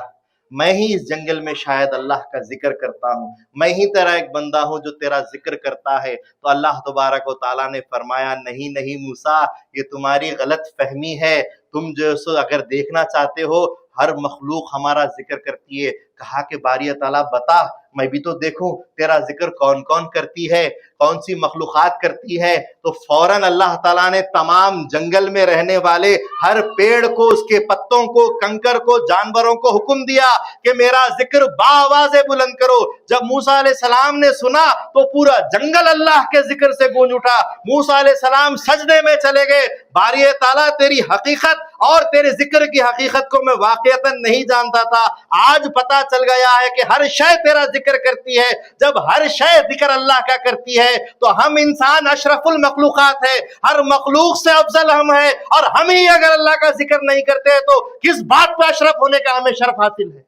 میں ہی اس جنگل میں شاید اللہ کا ذکر کرتا ہوں، میں ہی تیرا ایک بندہ ہوں جو تیرا ذکر کرتا ہے۔ تو اللہ تبارک و تعالیٰ نے فرمایا، نہیں نہیں موسیٰ، یہ تمہاری غلط فہمی ہے، تم جو سو اگر دیکھنا چاہتے ہو ہر مخلوق ہمارا ذکر کرتی ہے۔ کہا کہ باری تعالیٰ بتا، میں بھی تو دیکھوں تیرا ذکر کون کون کرتی ہے، کون سی مخلوقات کرتی ہے۔ تو فوراً اللہ تعالیٰ نے تمام جنگل میں رہنے والے ہر پیڑ کو، اس کے پتوں کو، کنکر کو، جانوروں کو حکم دیا کہ میرا ذکر باآواز بلند کرو۔ جب موسیٰ علیہ السلام نے سنا تو پورا جنگل اللہ کے ذکر سے گونج اٹھا۔ موسیٰ علیہ السلام سجدے میں چلے گئے، باری تعالیٰ تیری حقیقت اور تیرے ذکر کی حقیقت کو میں واقعتاً نہیں جانتا تھا، آج پتا چل گیا ہے کہ ہر شے تیرا ذکر کرتی ہے۔ جب ہر شے ذکر اللہ کا کرتی ہے تو ہم انسان اشرف المخلوقات ہے، ہر مخلوق سے افضل ہم ہے، اور ہم ہی اگر اللہ کا ذکر نہیں کرتے تو کس بات پہ اشرف ہونے کا ہمیں شرف حاصل ہے؟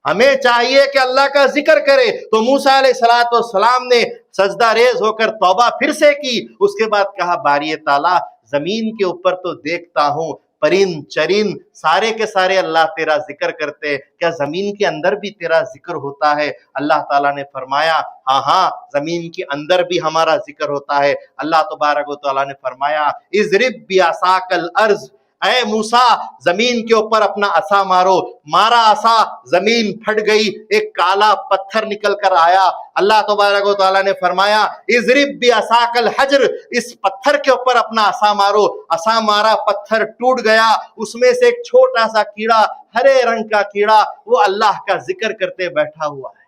ہمیں چاہیے کہ اللہ کا ذکر کرے۔ تو موسیٰ علیہ السلام نے سجدہ ریز ہو کر توبہ پھر سے کی، اس کے بعد کہا باری تعالیٰ، زمین کے اوپر تو دیکھتا ہوں پرند چرند سارے کے سارے اللہ تیرا ذکر کرتے، کیا زمین کے اندر بھی تیرا ذکر ہوتا ہے؟ اللہ تعالیٰ نے فرمایا ہاں ہاں، زمین کے اندر بھی ہمارا ذکر ہوتا ہے۔ اللہ تبارک و تعالیٰ نے فرمایا اضرب بعصاک الارض، اے موسیٰ زمین کے اوپر اپنا عصا مارو۔ مارا عصا، زمین پھٹ گئی، ایک کالا پتھر نکل کر آیا۔ اللہ تبارک و تعالیٰ نے فرمایا اضرب بعصاک الحجر، اس پتھر کے اوپر اپنا عصا مارو۔ عصا مارا، پتھر ٹوٹ گیا، اس میں سے ایک چھوٹا سا کیڑا، ہرے رنگ کا کیڑا، وہ اللہ کا ذکر کرتے بیٹھا ہوا ہے۔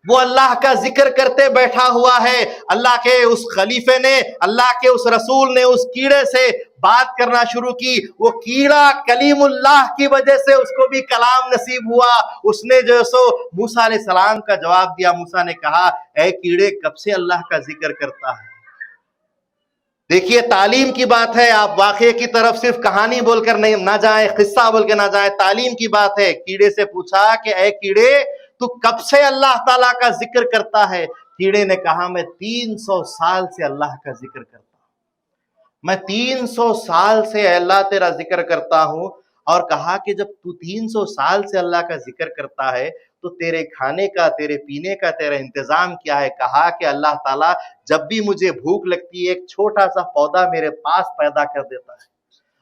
وہ اللہ کا ذکر کرتے بیٹھا ہوا ہے، اللہ کے اس خلیفے نے، اللہ کے اس رسول نے اس کیڑے سے بات کرنا شروع کی، وہ کیڑا کلیم اللہ کی وجہ سے اس کو بھی کلام نصیب ہوا، اس نے جو سو موسیٰ علیہ السلام کا جواب دیا۔ موسیٰ نے کہا اے کیڑے کب سے اللہ کا ذکر کرتا ہے؟ دیکھیے تعلیم کی بات ہے، آپ واقعے کی طرف صرف کہانی بول کر نہ جائیں، قصہ بول کے نہ جائیں، تعلیم کی بات ہے۔ کیڑے سے پوچھا کہ اے کیڑے تو کب سے اللہ تعالیٰ کا ذکر کرتا ہے؟ کیڑے نے کہا میں 300 سال سے اللہ کا ذکر کرتا ہوں، میں 300 سال سے اللہ تیرا ذکر کرتا ہوں۔ اور کہا کہ جب تو 300 سال سے اللہ کا ذکر کرتا ہے تو تیرے کھانے کا، تیرے پینے کا، تیرا انتظام کیا ہے؟ کہا کہ اللہ تعالیٰ جب بھی مجھے بھوک لگتی ہے ایک چھوٹا سا پودا میرے پاس پیدا کر دیتا ہے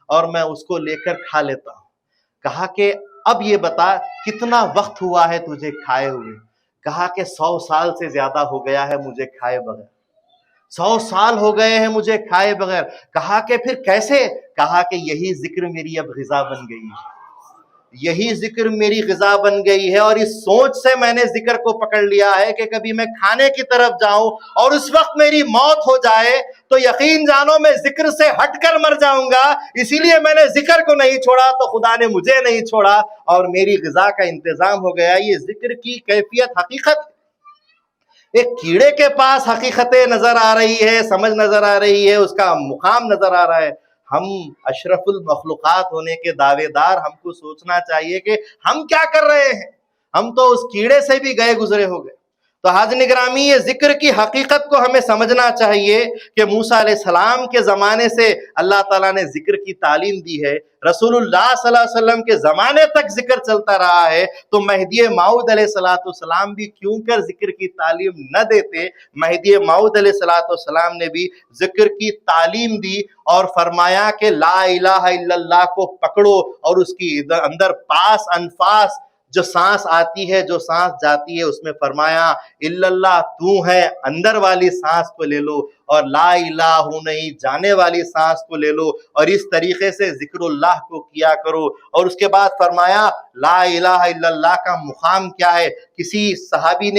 اور میں اس کو لے کر کھا لیتا ہوں۔ کہا کہ اب یہ بتا کتنا وقت ہوا ہے تجھے کھائے ہوئے؟ کہا کہ 100 سال سے زیادہ ہو گیا ہے مجھے کھائے بغیر، 100 سال ہو گئے ہیں مجھے کھائے بغیر۔ کہا کہ پھر کیسے؟ کہا کہ یہی ذکر میری اب غذا بن گئی ہے، یہی ذکر میری غذا بن گئی ہے، اور اس سوچ سے میں نے ذکر کو پکڑ لیا ہے کہ کبھی میں کھانے کی طرف جاؤں اور اس وقت میری موت ہو جائے تو یقین جانو میں ذکر سے ہٹ کر مر جاؤں گا، اسی لیے میں نے ذکر کو نہیں چھوڑا تو خدا نے مجھے نہیں چھوڑا اور میری غذا کا انتظام ہو گیا۔ یہ ذکر کی کیفیت حقیقت، ایک کیڑے کے پاس حقیقت نظر آ رہی ہے، سمجھ نظر آ رہی ہے، اس کا مقام نظر آ رہا ہے۔ ہم اشرف المخلوقات ہونے کے دعوے دار، ہم کو سوچنا چاہیے کہ ہم کیا کر رہے ہیں، ہم تو اس کیڑے سے بھی گئے گزرے ہو گئے۔ تو حاضرین گرامی یہ ذکر کی حقیقت کو ہمیں سمجھنا چاہیے کہ موسیٰ علیہ السلام کے زمانے سے اللہ تعالیٰ نے ذکر کی تعلیم دی ہے، رسول اللہ صلی اللہ علیہ وسلم کے زمانے تک ذکر چلتا رہا ہے، تو مہدی موعود علیہ السلام بھی کیوں کر ذکر کی تعلیم نہ دیتے؟ مہدی موعود علیہ السلام نے بھی ذکر کی تعلیم دی اور فرمایا کہ لا الہ الا اللہ کو پکڑو اور اس کی اندر پاس انفاس جو سانس آتی ہے جو سانس جاتی ہے اس میں فرمایا الا اللہ تو ہے، اندر والی سانس کو لے لو، اور لا الہ ہوں نہیں جانے والی سانس کو لے لو، اور اس طریقے سے ذکر اللہ کو کیا کرو۔ اور اس کے بعد فرمایا لا الہ الا اللہ کا مقام کیا ہے؟ کسی صحابی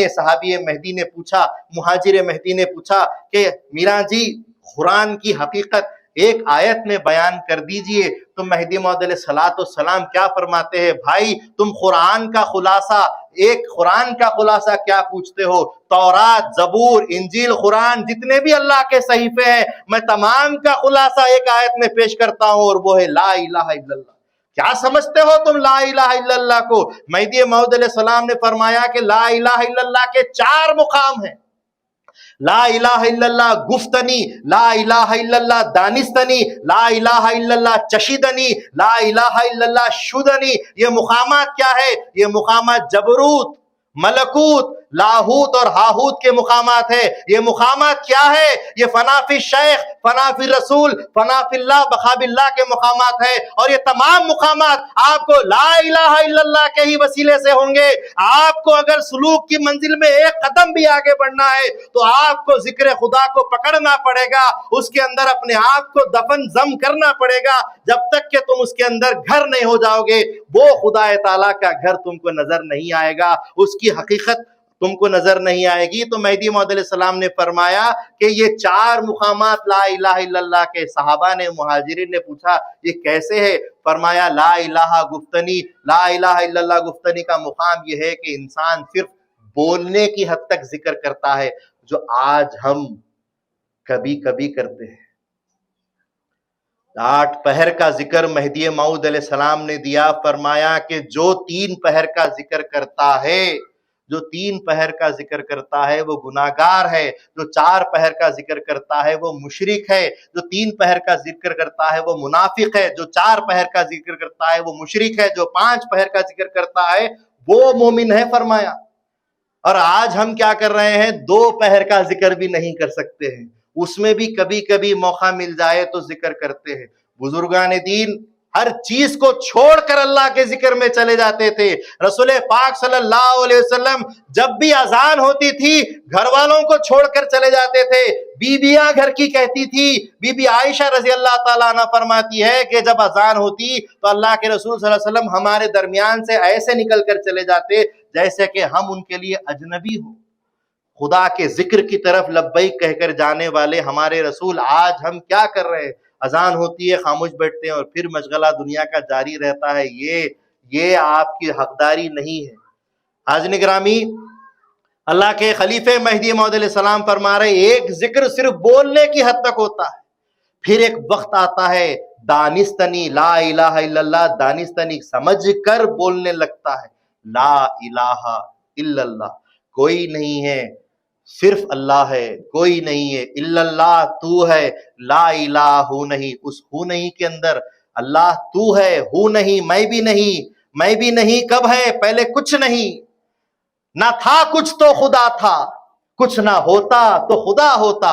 مہدی نے پوچھا، مہاجر مہدی نے پوچھا کہ میرا جی قرآن کی حقیقت ایک آیت میں بیان کر دیجئے۔ تو مہدی موعود علیہ السلام کیا فرماتے ہیں؟ بھائی تم قرآن کا خلاصہ کیا پوچھتے ہو؟ تورات، زبور، انجیل، قرآن جتنے بھی اللہ کے صحیفے ہیں میں تمام کا خلاصہ ایک آیت میں پیش کرتا ہوں، اور وہ ہے لا الہ الا اللہ۔ کیا سمجھتے ہو تم لا الہ الا اللہ کو؟ مہدی موعود علیہ السلام نے فرمایا کہ لا الہ الا اللہ کے 4 مقام ہیں۔ لا الہ الا اللہ گفتنی، لا الہ الا اللہ دانستنی، لا الہ الا اللہ چشیدنی، لا الہ الا اللہ شدنی۔ یہ مقامات کیا ہے؟ یہ مقامات جبروت، ملکوت، لاہوت اور ہاہوت کے مقامات ہے۔ یہ مقامات کیا ہے؟ یہ فنا فی شیخ، فنا فی رسول، فنا فی اللہ، بقا باللہ کے مقامات ہے، اور یہ تمام مقامات آپ کو لا الہ الا اللہ کے ہی وسیلے سے ہوں گے۔ آپ کو اگر سلوک کی منزل میں ایک قدم بھی آگے بڑھنا ہے تو آپ کو ذکر خدا کو پکڑنا پڑے گا، اس کے اندر اپنے آپ کو دفن ضم کرنا پڑے گا، جب تک کہ تم اس کے اندر گھر نہیں ہو جاؤ گے وہ خدا تعالیٰ کا گھر تم کو نظر نہیں آئے گا، اس کی حقیقت تم کو نظر نہیں آئے گی۔ تو مہدی موعود علیہ السلام نے فرمایا کہ یہ 4 مقامات لا الہ الا اللہ کے، صحابہ نے، مہاجرین نے پوچھا یہ کیسے ہے؟ فرمایا لا الہ گفتنی، لا الہ الا اللہ گفتنی کا مقام یہ ہے کہ انسان صرف بولنے کی حد تک ذکر کرتا ہے، جو آج ہم کبھی کبھی کرتے ہیں۔ 8 پہر کا ذکر مہدی موعود علیہ السلام نے دیا، فرمایا کہ جو 3 پہر کا ذکر کرتا ہے، جو 3 پہر کا ذکر کرتا ہے وہ گناہگار ہے، جو 4 پہر کا ذکر کرتا ہے وہ مشرک ہے، جو 3 پہر کا ذکر کرتا ہے وہ منافق ہے، جو 4 پہر کا ذکر کرتا ہے وہ مشرک ہے، جو 5 پہر کا ذکر کرتا ہے وہ مومن ہے فرمایا۔ اور آج ہم کیا کر رہے ہیں؟ 2 پہر کا ذکر بھی نہیں کر سکتے ہیں، اس میں بھی کبھی کبھی موقع مل جائے تو ذکر کرتے ہیں۔ بزرگان دین ہر چیز کو چھوڑ کر اللہ کے ذکر میں چلے جاتے تھے۔ رسول پاک صلی اللہ علیہ وسلم جب بھی اذان ہوتی تھی گھر والوں کو چھوڑ کر چلے جاتے تھے۔ بیویاں گھر کی کہتی تھی، بی بی عائشہ رضی اللہ تعالیٰ عنہ فرماتی ہے کہ جب اذان ہوتی تو اللہ کے رسول صلی اللہ علیہ وسلم ہمارے درمیان سے ایسے نکل کر چلے جاتے جیسے کہ ہم ان کے لیے اجنبی ہوں۔ خدا کے ذکر کی طرف لبیک کہہ کر جانے والے ہمارے رسول آج ہم کیا کر رہے ہیں؟ اذان ہوتی ہے خاموش بیٹھتے ہیں اور پھر مشغلہ دنیا کا جاری رہتا ہے. یہ آپ کی حقداری نہیں ہے. حاضرین گرامی، اللہ کے خلیفہ مہدی موعود علیہ السلام فرما رہے ایک ذکر صرف بولنے کی حد تک ہوتا ہے، پھر ایک وقت آتا ہے دانستنی لا الہ الا اللہ، دانستنی سمجھ کر بولنے لگتا ہے. لا الہ الا اللہ، کوئی نہیں ہے صرف اللہ ہے، کوئی نہیں ہے الا اللہ تو ہے. لا الہ ہو نہیں، اس ہو نہیں کے اندر اللہ تو ہے، ہو نہیں میں بھی نہیں. میں بھی نہیں کب ہے؟ پہلے کچھ نہیں، نہ تھا کچھ تو خدا تھا، کچھ نہ ہوتا تو خدا ہوتا.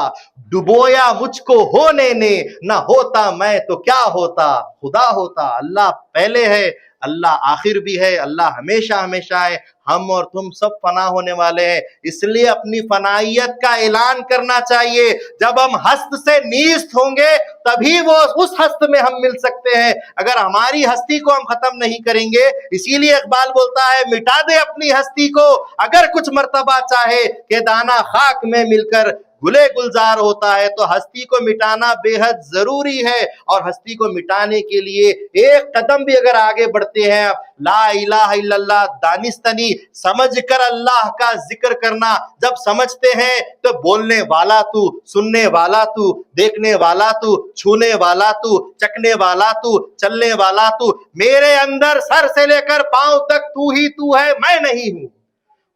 ڈبویا مجھ کو ہونے نے، نہ ہوتا میں تو کیا ہوتا، خدا ہوتا. اللہ پہلے ہے، اللہ آخر بھی ہے، اللہ ہمیشہ ہمیشہ ہے. ہم اور تم سب فنا ہونے والے ہیں، اس لیے اپنی فنائیت کا اعلان کرنا چاہیے. جب ہم ہست سے نیست ہوں گے تبھی وہ اس ہست میں ہم مل سکتے ہیں. اگر ہماری ہستی کو ہم ختم نہیں کریں گے، اسی لیے اقبال بولتا ہے مٹا دے اپنی ہستی کو اگر کچھ مرتبہ چاہے کہ دانا خاک میں مل کر گلے گلزار ہوتا ہے. تو ہستی کو مٹانا بے حد ضروری ہے، اور ہستی کو مٹانے کے لیے ایک قدم بھی اگر آگے بڑھتے ہیں، لا الہ الا اللہ دانستنی سمجھ کر اللہ کا ذکر کرنا. جب سمجھتے ہیں تو بولنے والا تو، سننے والا تو، دیکھنے والا تو، چھونے والا تو، چکنے والا تو، چلنے والا تو. میرے اندر سر سے لے کر پاؤں تک تو ہی تو ہے، میں نہیں ہوں.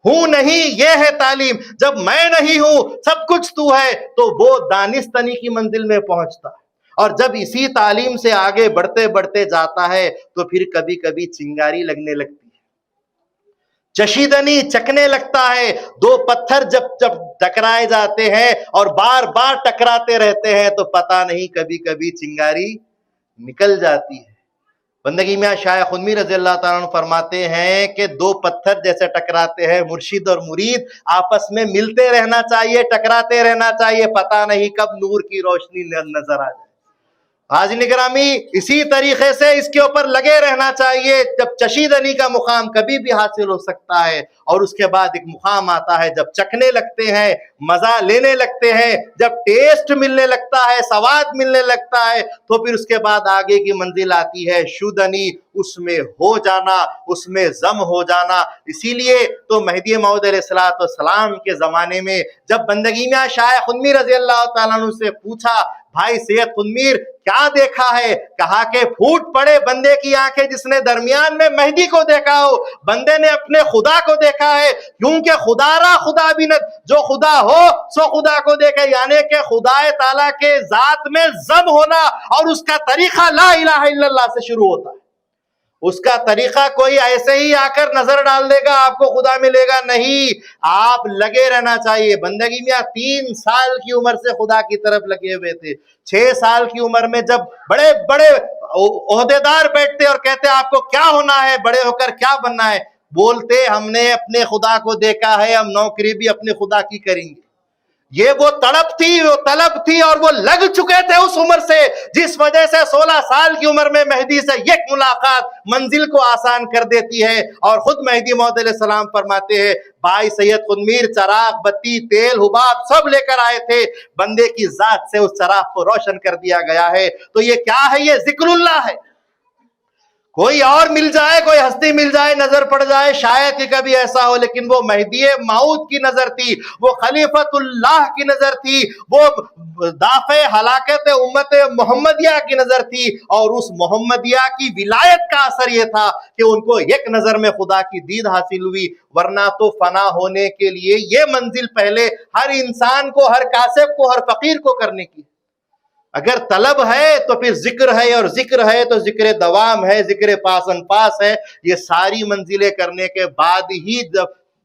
ہوں نہیں، یہ ہے تعلیم. جب میں نہیں ہوں سب کچھ تو ہے تو وہ دانستنی کی منزل میں پہنچتا ہے. اور جب اسی تعلیم سے آگے بڑھتے بڑھتے جاتا ہے تو پھر کبھی کبھی چنگاری لگنے لگتی ہے، چشیدنی چکنے لگتا ہے. دو پتھر جب جب ٹکرائے جاتے ہیں اور بار بار ٹکراتے رہتے ہیں تو پتہ نہیں کبھی کبھی چنگاری نکل جاتی ہے. بندگی میں شاہ خنمی رضی اللہ تعالیٰ عنہ فرماتے ہیں کہ دو پتھر جیسے ٹکراتے ہیں، مرشد اور مرید آپس میں ملتے رہنا چاہیے، ٹکراتے رہنا چاہیے، پتہ نہیں کب نور کی روشنی نظر آ جائے. حاضرین گرامی، اسی طریقے سے اس کے اوپر لگے رہنا چاہیے. جب چشیدنی کا مقام کبھی بھی حاصل ہو سکتا ہے، اور اس کے بعد ایک مقام آتا ہے جب چکھنے لگتے ہیں، مزہ لینے لگتے ہیں، جب ٹیسٹ ملنے لگتا ہے، سواد ملنے لگتا ہے، تو پھر اس کے بعد آگے کی منزل آتی ہے شودنی، اس میں ہو جانا، اس میں ضم ہو جانا. اسی لیے تو مہدی موعود علیہ السلام کے زمانے میں جب بندگی میں شاہ خنمی رضی اللہ تعالیٰ عنہ سے پوچھا بھائی سید خنمیر کیا دیکھا ہے؟ کہا کہ پھوٹ پڑے بندے کی آنکھیں جس نے درمیان میں مہدی کو دیکھا ہو. بندے نے اپنے خدا کو دیکھا ہے، کیونکہ خدا را خدا بینت، جو خدا ہو سو خدا کو دیکھے. یعنی کہ خدا تعالیٰ کے ذات میں ضم ہونا، اور اس کا طریقہ لا الہ الا اللہ سے شروع ہوتا ہے. اس کا طریقہ کوئی ایسے ہی آ کر نظر ڈال دے گا آپ کو خدا ملے گا، نہیں، آپ لگے رہنا چاہیے. بندگی میں 3 سال کی عمر سے خدا کی طرف لگے ہوئے تھے. 6 سال کی عمر میں جب بڑے بڑے عہدیدار بیٹھتے اور کہتے آپ کو کیا ہونا ہے، بڑے ہو کر کیا بننا ہے، بولتے ہم نے اپنے خدا کو دیکھا ہے، ہم نوکری بھی اپنے خدا کی کریں گے. یہ وہ تڑپ تھی، وہ طلب تھی، اور وہ لگ چکے تھے اس عمر سے، جس وجہ سے 16 سال کی عمر میں مہدی سے ایک ملاقات منزل کو آسان کر دیتی ہے. اور خود مہدی موعود علیہ السلام فرماتے ہیں بھائی سید خنمیر چراغ، بتی، تیل، حباب سب لے کر آئے تھے، بندے کی ذات سے اس چراغ کو روشن کر دیا گیا ہے. تو یہ کیا ہے؟ یہ ذکر اللہ ہے. کوئی اور مل جائے، کوئی ہستی مل جائے، نظر پڑ جائے، شاید کہ کبھی ایسا ہو، لیکن وہ مہدی موعود کی نظر تھی، وہ خلیفۃ اللہ کی نظر تھی، وہ دافع ہلاکت امت محمدیہ کی نظر تھی. اور اس محمدیہ کی ولایت کا اثر یہ تھا کہ ان کو ایک نظر میں خدا کی دید حاصل ہوئی. ورنہ تو فنا ہونے کے لیے یہ منزل پہلے ہر انسان کو، ہر کاسب کو، ہر فقیر کو کرنے کی. اگر طلب ہے تو پھر ذکر ہے، اور ذکر ہے تو ذکر دوام ہے، ذکر پاسن پاس ہے. یہ ساری منزلیں کرنے کے بعد ہی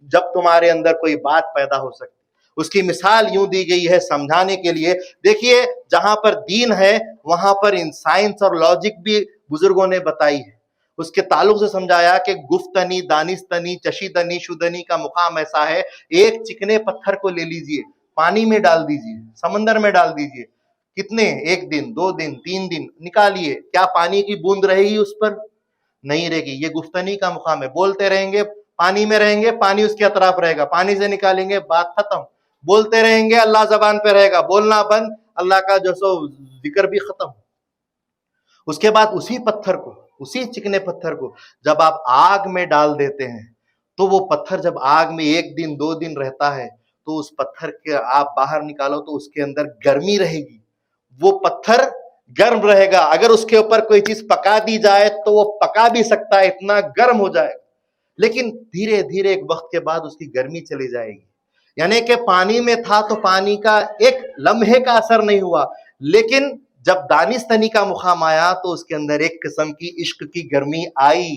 جب تمہارے اندر کوئی بات پیدا ہو سکتی. اس کی مثال یوں دی گئی ہے سمجھانے کے لیے. دیکھیے جہاں پر دین ہے وہاں پر سائنس اور لاجک بھی بزرگوں نے بتائی ہے. اس کے تعلق سے سمجھایا کہ گفتنی، دانستنی، چشیدنی، شدنی کا مقام ایسا ہے. ایک چکنے پتھر کو لے لیجئے، پانی میں ڈال دیجئے، سمندر میں ڈال دیجئے، کتنے 1 دن 2 دن 3 دن نکالیے، کیا پانی کی بوند رہے گی اس پر؟ نہیں رہے گی. یہ گفتنی کا مقام ہے. بولتے رہیں گے پانی میں رہیں گے پانی اس کے اطراف رہے گا, پانی سے نکالیں گے بات ختم, بولتے رہیں گے اللہ زبان پہ رہے گا, بولنا بند اللہ کا جو سو ذکر بھی ختم. اس کے بعد اسی پتھر کو, اسی چکنے پتھر کو جب آپ آگ میں ڈال دیتے ہیں تو وہ پتھر جب آگ میں 1 دن 2 دن رہتا ہے تو اس پتھر کے آپ باہر نکالو تو اس کے اندر گرمی رہے گی, وہ پتھر گرم رہے گا. اگر اس کے اوپر کوئی چیز پکا دی جائے تو وہ پکا بھی سکتا ہے, اتنا گرم ہو جائے, لیکن دھیرے دھیرے ایک وقت کے بعد اس کی گرمی چلی جائے گی. یعنی کہ پانی میں تھا تو پانی کا ایک لمحے کا اثر نہیں ہوا, لیکن جب دانستنی کا مقام آیا تو اس کے اندر ایک قسم کی عشق کی گرمی آئی.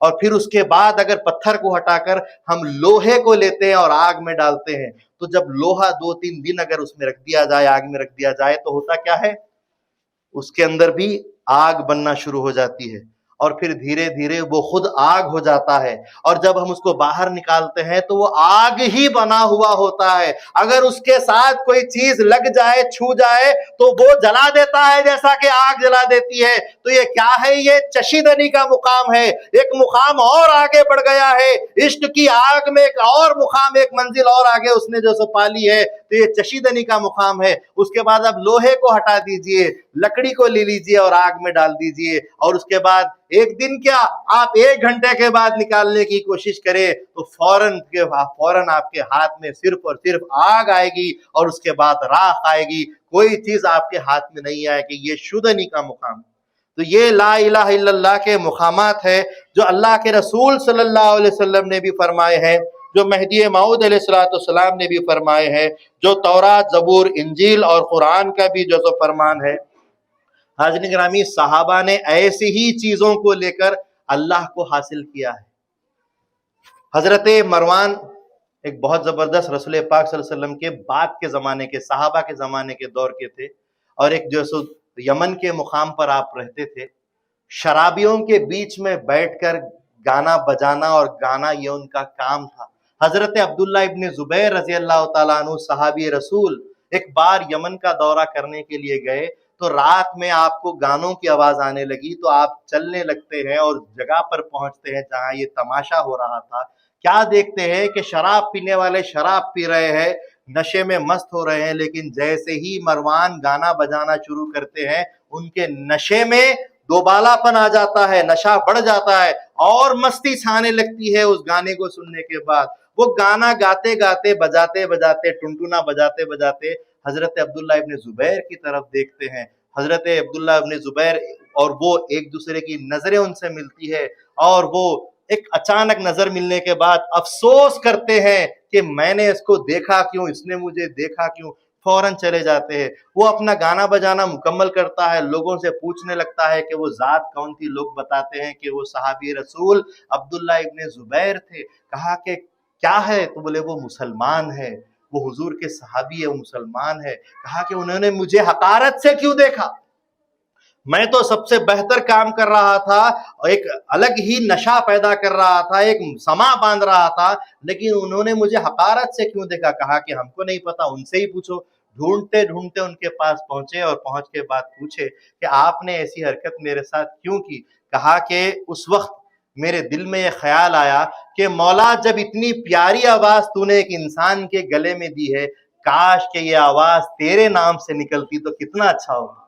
اور پھر اس کے بعد اگر پتھر کو ہٹا کر ہم لوہے کو لیتے ہیں اور آگ میں ڈالتے ہیں تو جب لوہا 2-3 دن اگر اس میں رکھ دیا جائے, آگ میں رکھ دیا جائے, تو ہوتا کیا ہے, اس کے اندر بھی آگ بننا شروع ہو جاتی ہے اور پھر دھیرے دھیرے وہ خود آگ ہو جاتا ہے. اور جب ہم اس کو باہر نکالتے ہیں تو وہ آگ ہی بنا ہوا ہوتا ہے. اگر اس کے ساتھ کوئی چیز لگ جائے, چھو جائے تو وہ جلا دیتا ہے جیسا کہ آگ جلا دیتی ہے. تو یہ کیا ہے, یہ چشیدنی کا مقام ہے, ایک مقام اور آگے بڑھ گیا ہے. عشق کی آگ میں ایک اور مقام, ایک منزل اور آگے اس نے جو سو پالی ہے, تو یہ چشیدنی کا مقام ہے. اس کے بعد اب لوہے کو ہٹا دیجئے, لکڑی کو لے لیجئے اور آگ میں ڈال دیجئے, اور اس کے بعد 1 دن کیا آپ 1 گھنٹے کے بعد نکالنے کی کوشش کریں تو فوراً آپ کے ہاتھ میں صرف اور صرف آگ آئے گی اور اس کے بعد راکھ آئے گی, کوئی چیز آپ کے ہاتھ میں نہیں آئے گی. یہ شودنی کا مقام. تو یہ لا الہ الا اللہ کے مقامات ہے جو اللہ کے رسول صلی اللہ علیہ وسلم نے بھی فرمائے ہیں, جو مہدی موعود علیہ السلام نے بھی فرمائے ہیں, جو تورات, زبور, انجیل اور قرآن کا بھی جو سو فرمان ہے. حاضرین گرامی, صحابہ نے ایسی ہی چیزوں کو لے کر اللہ کو حاصل کیا ہے. حضرت مروان ایک بہت زبردست رسول پاک صلی اللہ علیہ وسلم کے بعد کے زمانے کے, صحابہ کے زمانے کے دور کے تھے, اور ایک جو سو یمن کے مقام پر آپ رہتے تھے. شرابیوں کے بیچ میں بیٹھ کر گانا بجانا اور گانا یہ ان کا کام تھا. حضرت عبداللہ ابن زبیر رضی اللہ تعالیٰ عنہ صحابی رسول ایک بار یمن کا دورہ کرنے کے لیے گئے تو رات میں آپ کو گانوں کی آواز آنے لگی تو آپ چلنے لگتے ہیں اور جگہ پر پہنچتے ہیں جہاں یہ تماشا ہو رہا تھا. کیا دیکھتے ہیں کہ شراب پینے والے شراب پی رہے ہیں, نشے میں مست ہو رہے ہیں, لیکن جیسے ہی مروان گانا بجانا شروع کرتے ہیں ان کے نشے میں دوبالا پن آ جاتا ہے, نشہ بڑھ جاتا ہے اور مستی چھانے لگتی ہے اس گانے کو سننے کے بعد. وہ گانا گاتے گاتے, بجاتے بجاتے, ٹنٹنا بجاتے بجاتے حضرت عبداللہ ابن زبیر کی طرف دیکھتے ہیں. حضرت عبداللہ ابن زبیر اور وہ ایک دوسرے کی نظریں ان سے ملتی ہے, اور وہ ایک اچانک نظر ملنے کے بعد افسوس کرتے ہیں کہ میں نے اس کو دیکھا کیوں, اس نے مجھے دیکھا کیوں. فوراً چلے جاتے ہیں. وہ اپنا گانا بجانا مکمل کرتا ہے, لوگوں سے پوچھنے لگتا ہے کہ وہ ذات کون تھی. لوگ بتاتے ہیں کہ وہ صحابی رسول عبداللہ ابن زبیر تھے. کہا کہ کیا ہے, تو بولے وہ مسلمان ہے, وہ حضور کے صحابی ہے, وہ مسلمان ہے. کہا کہ انہوں نے مجھے حقارت سے کیوں دیکھا, میں تو سب سے بہتر کام کر رہا تھا, ایک الگ ہی نشہ پیدا کر رہا تھا, ایک سما باندھ رہا تھا, لیکن انہوں نے مجھے حقارت سے کیوں دیکھا. کہا کہ ہم کو نہیں پتا, ان سے ہی پوچھو. ڈھونڈتے ڈھونڈتے ان کے پاس پہنچے اور پہنچ کے بعد پوچھے کہ آپ نے ایسی حرکت میرے ساتھ کیوں کی. کہا کہ اس وقت میرے دل میں یہ خیال آیا کہ مولا جب اتنی پیاری آواز تو نے ایک انسان کے گلے میں دی ہے, کاش کہ یہ آواز تیرے نام سے نکلتی تو کتنا اچھا ہوتا,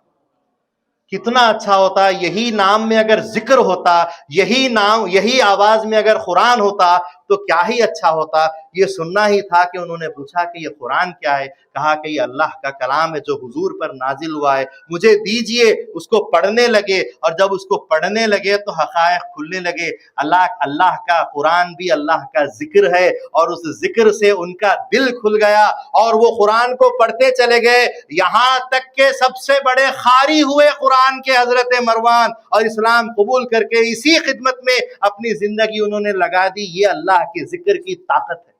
کتنا اچھا ہوتا. یہی نام میں اگر ذکر ہوتا, یہی نام, یہی آواز میں اگر قرآن ہوتا تو کیا ہی اچھا ہوتا. یہ سننا ہی تھا کہ انہوں نے پوچھا کہ یہ قرآن کیا ہے. کہا کہ یہ اللہ کا کلام ہے جو حضور پر نازل ہوا ہے, مجھے دیجئے. اس کو پڑھنے لگے, اور جب اس کو پڑھنے لگے تو حقائق کھلنے لگے. اللہ کا قرآن بھی اللہ کا ذکر ہے, اور اس ذکر سے ان کا دل کھل گیا اور وہ قرآن کو پڑھتے چلے گئے, یہاں تک کہ سب سے بڑے قاری ہوئے قرآن کے حضرت مروان, اور اسلام قبول کر کے اسی خدمت میں اپنی زندگی انہوں نے لگا دی. یہ اللہ کے ذکر کی طاقت ہے,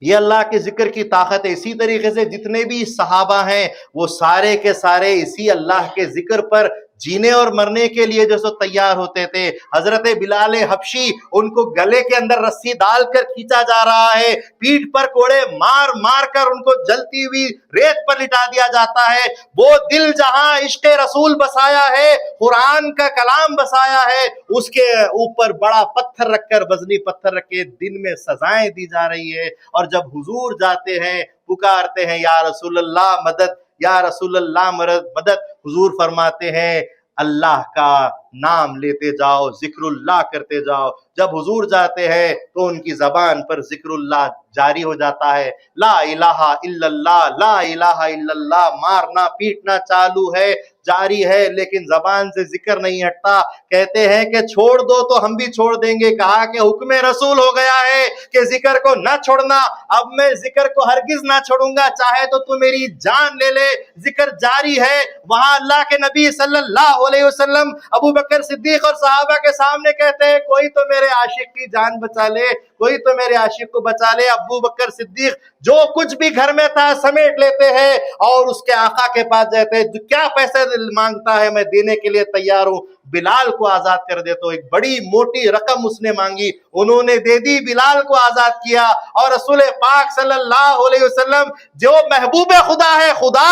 یہ اللہ کے ذکر کی طاقت ہے. اسی طریقے سے جتنے بھی صحابہ ہیں وہ سارے کے سارے اسی اللہ کے ذکر پر جینے اور مرنے کے لیے جو سو تیار ہوتے تھے. حضرت بلال حبشی ان کو گلے کے اندر رسی ڈال کر کھینچا جا رہا ہے, پیٹھ پر کوڑے مار مار کر ان کو جلتی ہوئی ریت پر لٹا دیا جاتا ہے. وہ دل جہاں عشق رسول بسایا ہے, قرآن کا کلام بسایا ہے, اس کے اوپر بڑا پتھر رکھ کر, وزنی پتھر رکھ کے دن میں سزائیں دی جا رہی ہے. اور جب حضور جاتے ہیں پکارتے ہیں یا رسول اللہ مدد, یا رسول اللہ مدد, حضور فرماتے ہیں اللہ کا نام لیتے جاؤ, ذکر اللہ کرتے جاؤ. جب حضور جاتے ہیں تو ان کی زبان پر ذکر اللہ جاری ہو جاتا ہے. لا الہ الا اللہ, لا الہ الا اللہ مارنا پیٹنا چالو ہے, جاری ہے, لیکن زبان سے ذکر نہیں ہٹتا. کہتے ہیں کہ چھوڑ دو تو ہم بھی چھوڑ دیں گے. کہا کہ حکم رسول ہو گیا ہے کہ ذکر کو نہ چھوڑنا. اب میں ذکر کو ہرگز نہ چھوڑوں گا, چاہے تو میری جان لے لے, ذکر جاری ہے. وہاں اللہ کے نبی صلی اللہ علیہ وسلم ابو بکر صدیق اور صحابہ کے سامنے کہتے ہیں کوئی تو میرے عاشق کی جان بچا لے, کوئی تو میرے عاشق کو بچا لے. ابو بکر صدیق جو کچھ بھی گھر میں تھا سمیٹ لیتے ہیں اور اس کے آقا کے پاس جاتے ہیں, کیا پیسے مانگتا ہے میں دینے کے لیے تیار ہوں. بلال کو آزاد کر دے. تو ایک بڑی موٹی رقم اس نے مانگی, انہوں نے دے دی, بلال کو آزاد کیا. اور رسول پاک صلی اللہ علیہ وسلم جو محبوب خدا ہے, خدا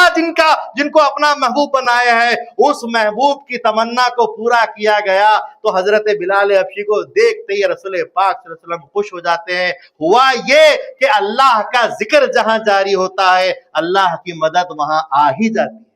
جن کو اپنا محبوب بنایا ہے, اس محبوب کی تمنا کو پورا کیا گیا. تو حضرت بلال حبشی کو دیکھتے ہی رسول پاک صلی اللہ علیہ وسلم خوش ہو جاتے ہیں. ہوا یہ کہ اللہ کا ذکر جہاں جاری ہوتا ہے اللہ کی مدد وہاں آ ہی جاتی ہے,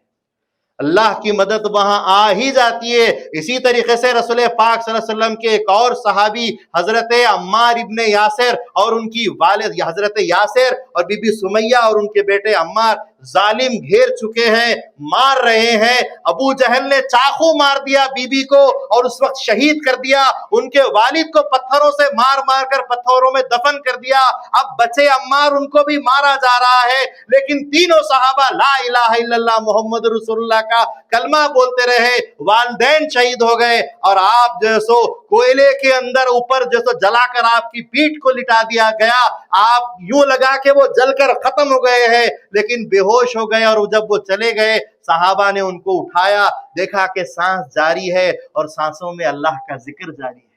اللہ کی مدد وہاں آ ہی جاتی ہے. اسی طریقے سے رسول پاک صلی اللہ علیہ وسلم کے ایک اور صحابی حضرت عمار ابن یاسر اور ان کی والد حضرت یاسر اور بی بی سمیہ اور ان کے بیٹے عمار ظالم گھیر چکے ہیں, مار رہے ہیں. ابو جہل نے چاقو مار دیا بی بی کو اور اس وقت شہید کر دیا. ان کے والد کو پتھروں سے مار مار کر پتھروں میں دفن کر دیا. اب بچے عمار ان کو بھی مارا جا رہا ہے, لیکن تینوں صحابہ لا الہ الا اللہ محمد رسول اللہ کا کلمہ بولتے رہے. والدین شہید ہو گئے اور آپ جو سو کوئلے کے اندر اوپر جو سو جلا کر آپ کی پیٹھ کو لٹا دیا گیا. آپ یوں لگا کہ وہ جل کر ختم ہو گئے ہیں, لیکن بے ہوش ہو گئے. اور جب وہ چلے گئے صحابہ نے ان کو اٹھایا, دیکھا کہ سانس جاری ہے اور سانسوں میں اللہ کا ذکر جاری ہے.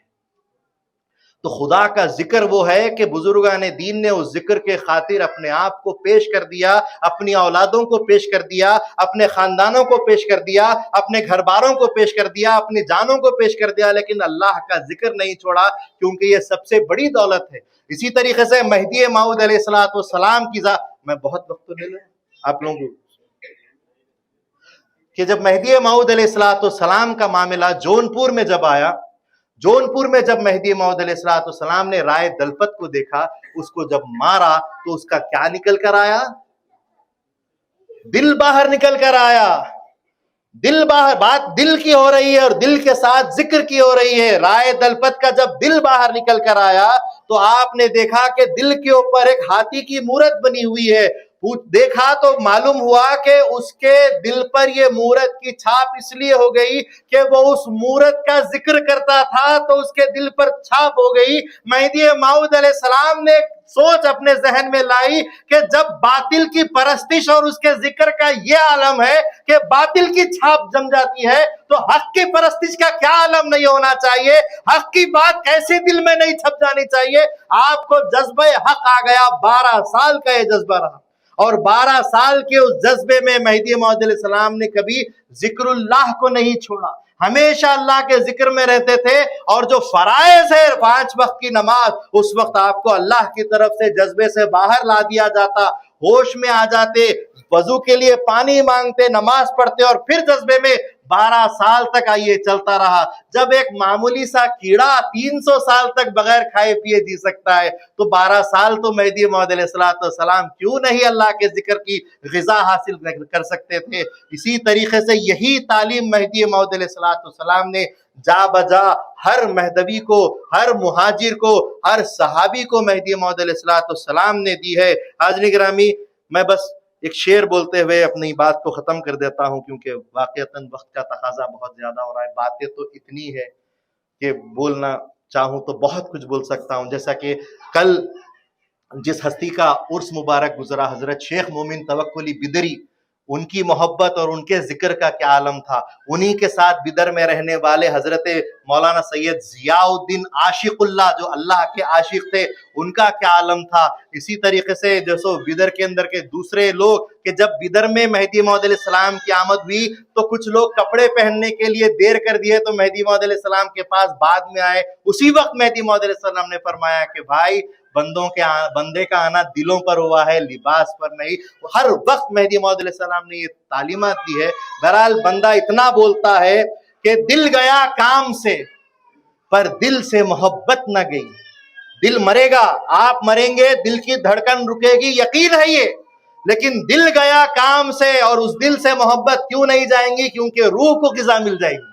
تو خدا کا ذکر وہ ہے کہ بزرگان دین نے اس ذکر کے خاطر اپنے آپ کو پیش کر دیا, اپنی اولادوں کو پیش کر دیا, اپنے خاندانوں کو پیش کر دیا, اپنے گھر باروں کو پیش کر دیا, اپنی جانوں کو پیش کر دیا, لیکن اللہ کا ذکر نہیں چھوڑا, کیونکہ یہ سب سے بڑی دولت ہے. اسی طریقے سے مہدی موعود علیہ السلام کی میں بہت وقت تو لے لوں آپ لوگوں کو, کہ جب مہدی موعود علیہ السلام کا معاملہ جونپور میں جب آیا, جونپور میں جب مہدی موعود علیہ السلام نے رائے دلپت کو دیکھا, اس کو جب مارا تو اس کا کیا نکل کر آیا؟ دل باہر نکل کر آیا. دل باہر, بات دل کی ہو رہی ہے اور دل کے ساتھ ذکر کی ہو رہی ہے. رائے دلپت کا جب دل باہر نکل کر آیا تو آپ نے دیکھا کہ دل کے اوپر ایک ہاتھی کی مورت بنی ہوئی ہے. دیکھا تو معلوم ہوا کہ اس کے دل پر یہ مورت کی چھاپ اس لیے ہو گئی کہ وہ اس مورت کا ذکر کرتا تھا, تو اس کے دل پر چھاپ ہو گئی. مہدی موعود علیہ السلام نے سوچ اپنے ذہن میں لائی کہ جب باطل کی پرستش اور اس کے ذکر کا یہ عالم ہے کہ باطل کی چھاپ جم جاتی ہے, تو حق کی پرستش کا کیا عالم نہیں ہونا چاہیے, حق کی بات کیسے دل میں نہیں چھپ جانی چاہیے. آپ کو جذبہ حق آ گیا. 12 سال کا یہ جذبہ رہا, اور 12 سال کے اس جذبے میں مہدی موعود علیہ السلام نے کبھی ذکر اللہ کو نہیں چھوڑا, ہمیشہ اللہ کے ذکر میں رہتے تھے. اور جو فرائض ہے 5 وقت کی نماز, اس وقت آپ کو اللہ کی طرف سے جذبے سے باہر لا دیا جاتا, ہوش میں آ جاتے, وضو کے لیے پانی مانگتے, نماز پڑھتے, اور پھر جذبے میں 12 سال تک آئیے چلتا رہا. جب ایک معمولی سا کیڑا 300 سال تک بغیر کھائے پیے جی سکتا ہے, تو 12 سال تو مہدی موعود علیہ السلام کیوں نہیں اللہ کے ذکر کی غذا حاصل کر سکتے تھے. اسی طریقے سے یہی تعلیم مہدی موعود علیہ السلام نے جا بجا ہر مہدوی کو, ہر مہاجر کو, ہر صحابی کو مہدی موعود علیہ السلام نے دی ہے. حاضرین گرامی, میں بس ایک شعر بولتے ہوئے اپنی بات کو ختم کر دیتا ہوں, کیونکہ واقعتاً وقت کا تقاضا بہت زیادہ ہو رہا ہے. باتیں تو اتنی ہے کہ بولنا چاہوں تو بہت کچھ بول سکتا ہوں. جیسا کہ کل جس ہستی کا عرس مبارک گزرا, حضرت شیخ مومن توکلی بدری ان کی محبت اور ان کے ذکر کا کیا عالم تھا. انہی کے ساتھ بدر میں رہنے والے حضرت مولانا سید ضیاء الدین عاشق اللہ جو اللہ کے عاشق تھے, ان کا کیا عالم تھا. اسی طریقے سے جو بدر کے اندر کے دوسرے لوگ کہ جب بدر میں مہدی موعود علیہ السلام کی آمد ہوئی تو کچھ لوگ کپڑے پہننے کے لیے دیر کر دیے تو مہدی موعود علیہ السلام کے پاس بعد میں آئے. اسی وقت مہدی موعود علیہ السلام نے فرمایا کہ بھائی بندے کا آنا دلوں پر ہوا ہے, لباس پر نہیں. ہر وقت مہدی موعود علیہ السلام نے یہ تعلیمات دی ہے. بہرحال بندہ اتنا بولتا ہے کہ دل گیا کام سے پر دل سے محبت نہ گئی. دل مرے گا, آپ مریں گے, دل کی دھڑکن رکے گی, یقین ہے یہ, لیکن دل گیا کام سے اور اس دل سے محبت کیوں نہیں جائیں گی؟ کیونکہ روح کو غذا مل جائے گی.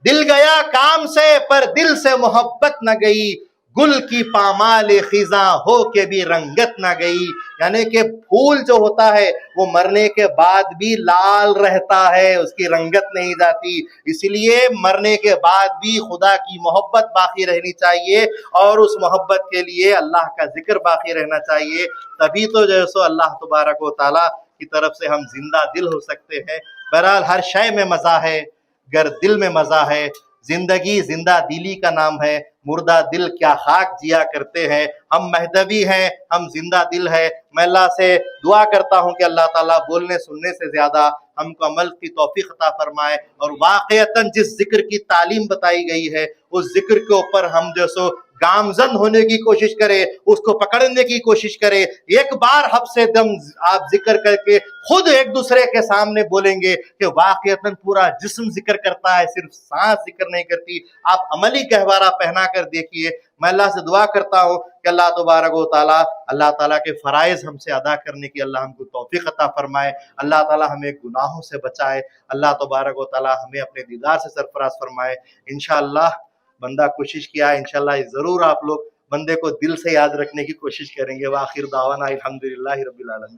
دل گیا کام سے پر دل سے محبت نہ گئی, گل کی پامال خزاں ہو کے بھی رنگت نہ گئی. یعنی کہ پھول جو ہوتا ہے وہ مرنے کے بعد بھی لال رہتا ہے, اس کی رنگت نہیں جاتی. اسی لیے مرنے کے بعد بھی خدا کی محبت باقی رہنی چاہیے اور اس محبت کے لیے اللہ کا ذکر باقی رہنا چاہیے. تبھی تو جو سو اللہ تبارک و تعالیٰ کی طرف سے ہم زندہ دل ہو سکتے ہیں. بہرحال ہر شے میں مزہ ہے گر دل میں مزہ ہے. زندگی زندہ دلی کا نام ہے, مردہ دل کیا خاک جیا کرتے ہیں. ہم مہدوی ہیں, ہم زندہ دل ہے. میں اللہ سے دعا کرتا ہوں کہ اللہ تعالیٰ بولنے سننے سے زیادہ ہم کو عمل کی توفیق عطا فرمائے, اور واقعتاً جس ذکر کی تعلیم بتائی گئی ہے اس ذکر کے اوپر ہم جو سو گامزن ہونے کی کوشش کرے, اس کو پکڑنے کی کوشش کرے. ایک بار حب سے دم آپ ذکر کر کے خود ایک دوسرے کے سامنے بولیں گے کہ واقعتاً پورا جسم ذکر کرتا ہے, صرف سانس ذکر نہیں کرتی. آپ عملی گہوارہ پہنا کر دیکھیے. میں اللہ سے دعا کرتا ہوں کہ اللہ تبارک و تعالیٰ اللہ تعالیٰ کے فرائض ہم سے ادا کرنے کی اللہ ہم کو توفیق عطا فرمائے. اللہ تعالیٰ ہمیں گناہوں سے بچائے. اللہ تبارک و تعالیٰ ہمیں اپنے دیدار سے سرفراز فرمائے. انشاءاللہ بندہ کوشش کیا, انشاءاللہ ضرور آپ لوگ بندے کو دل سے یاد رکھنے کی کوشش کریں گے. وآخر دعوانا الحمدللہ رب العالمین.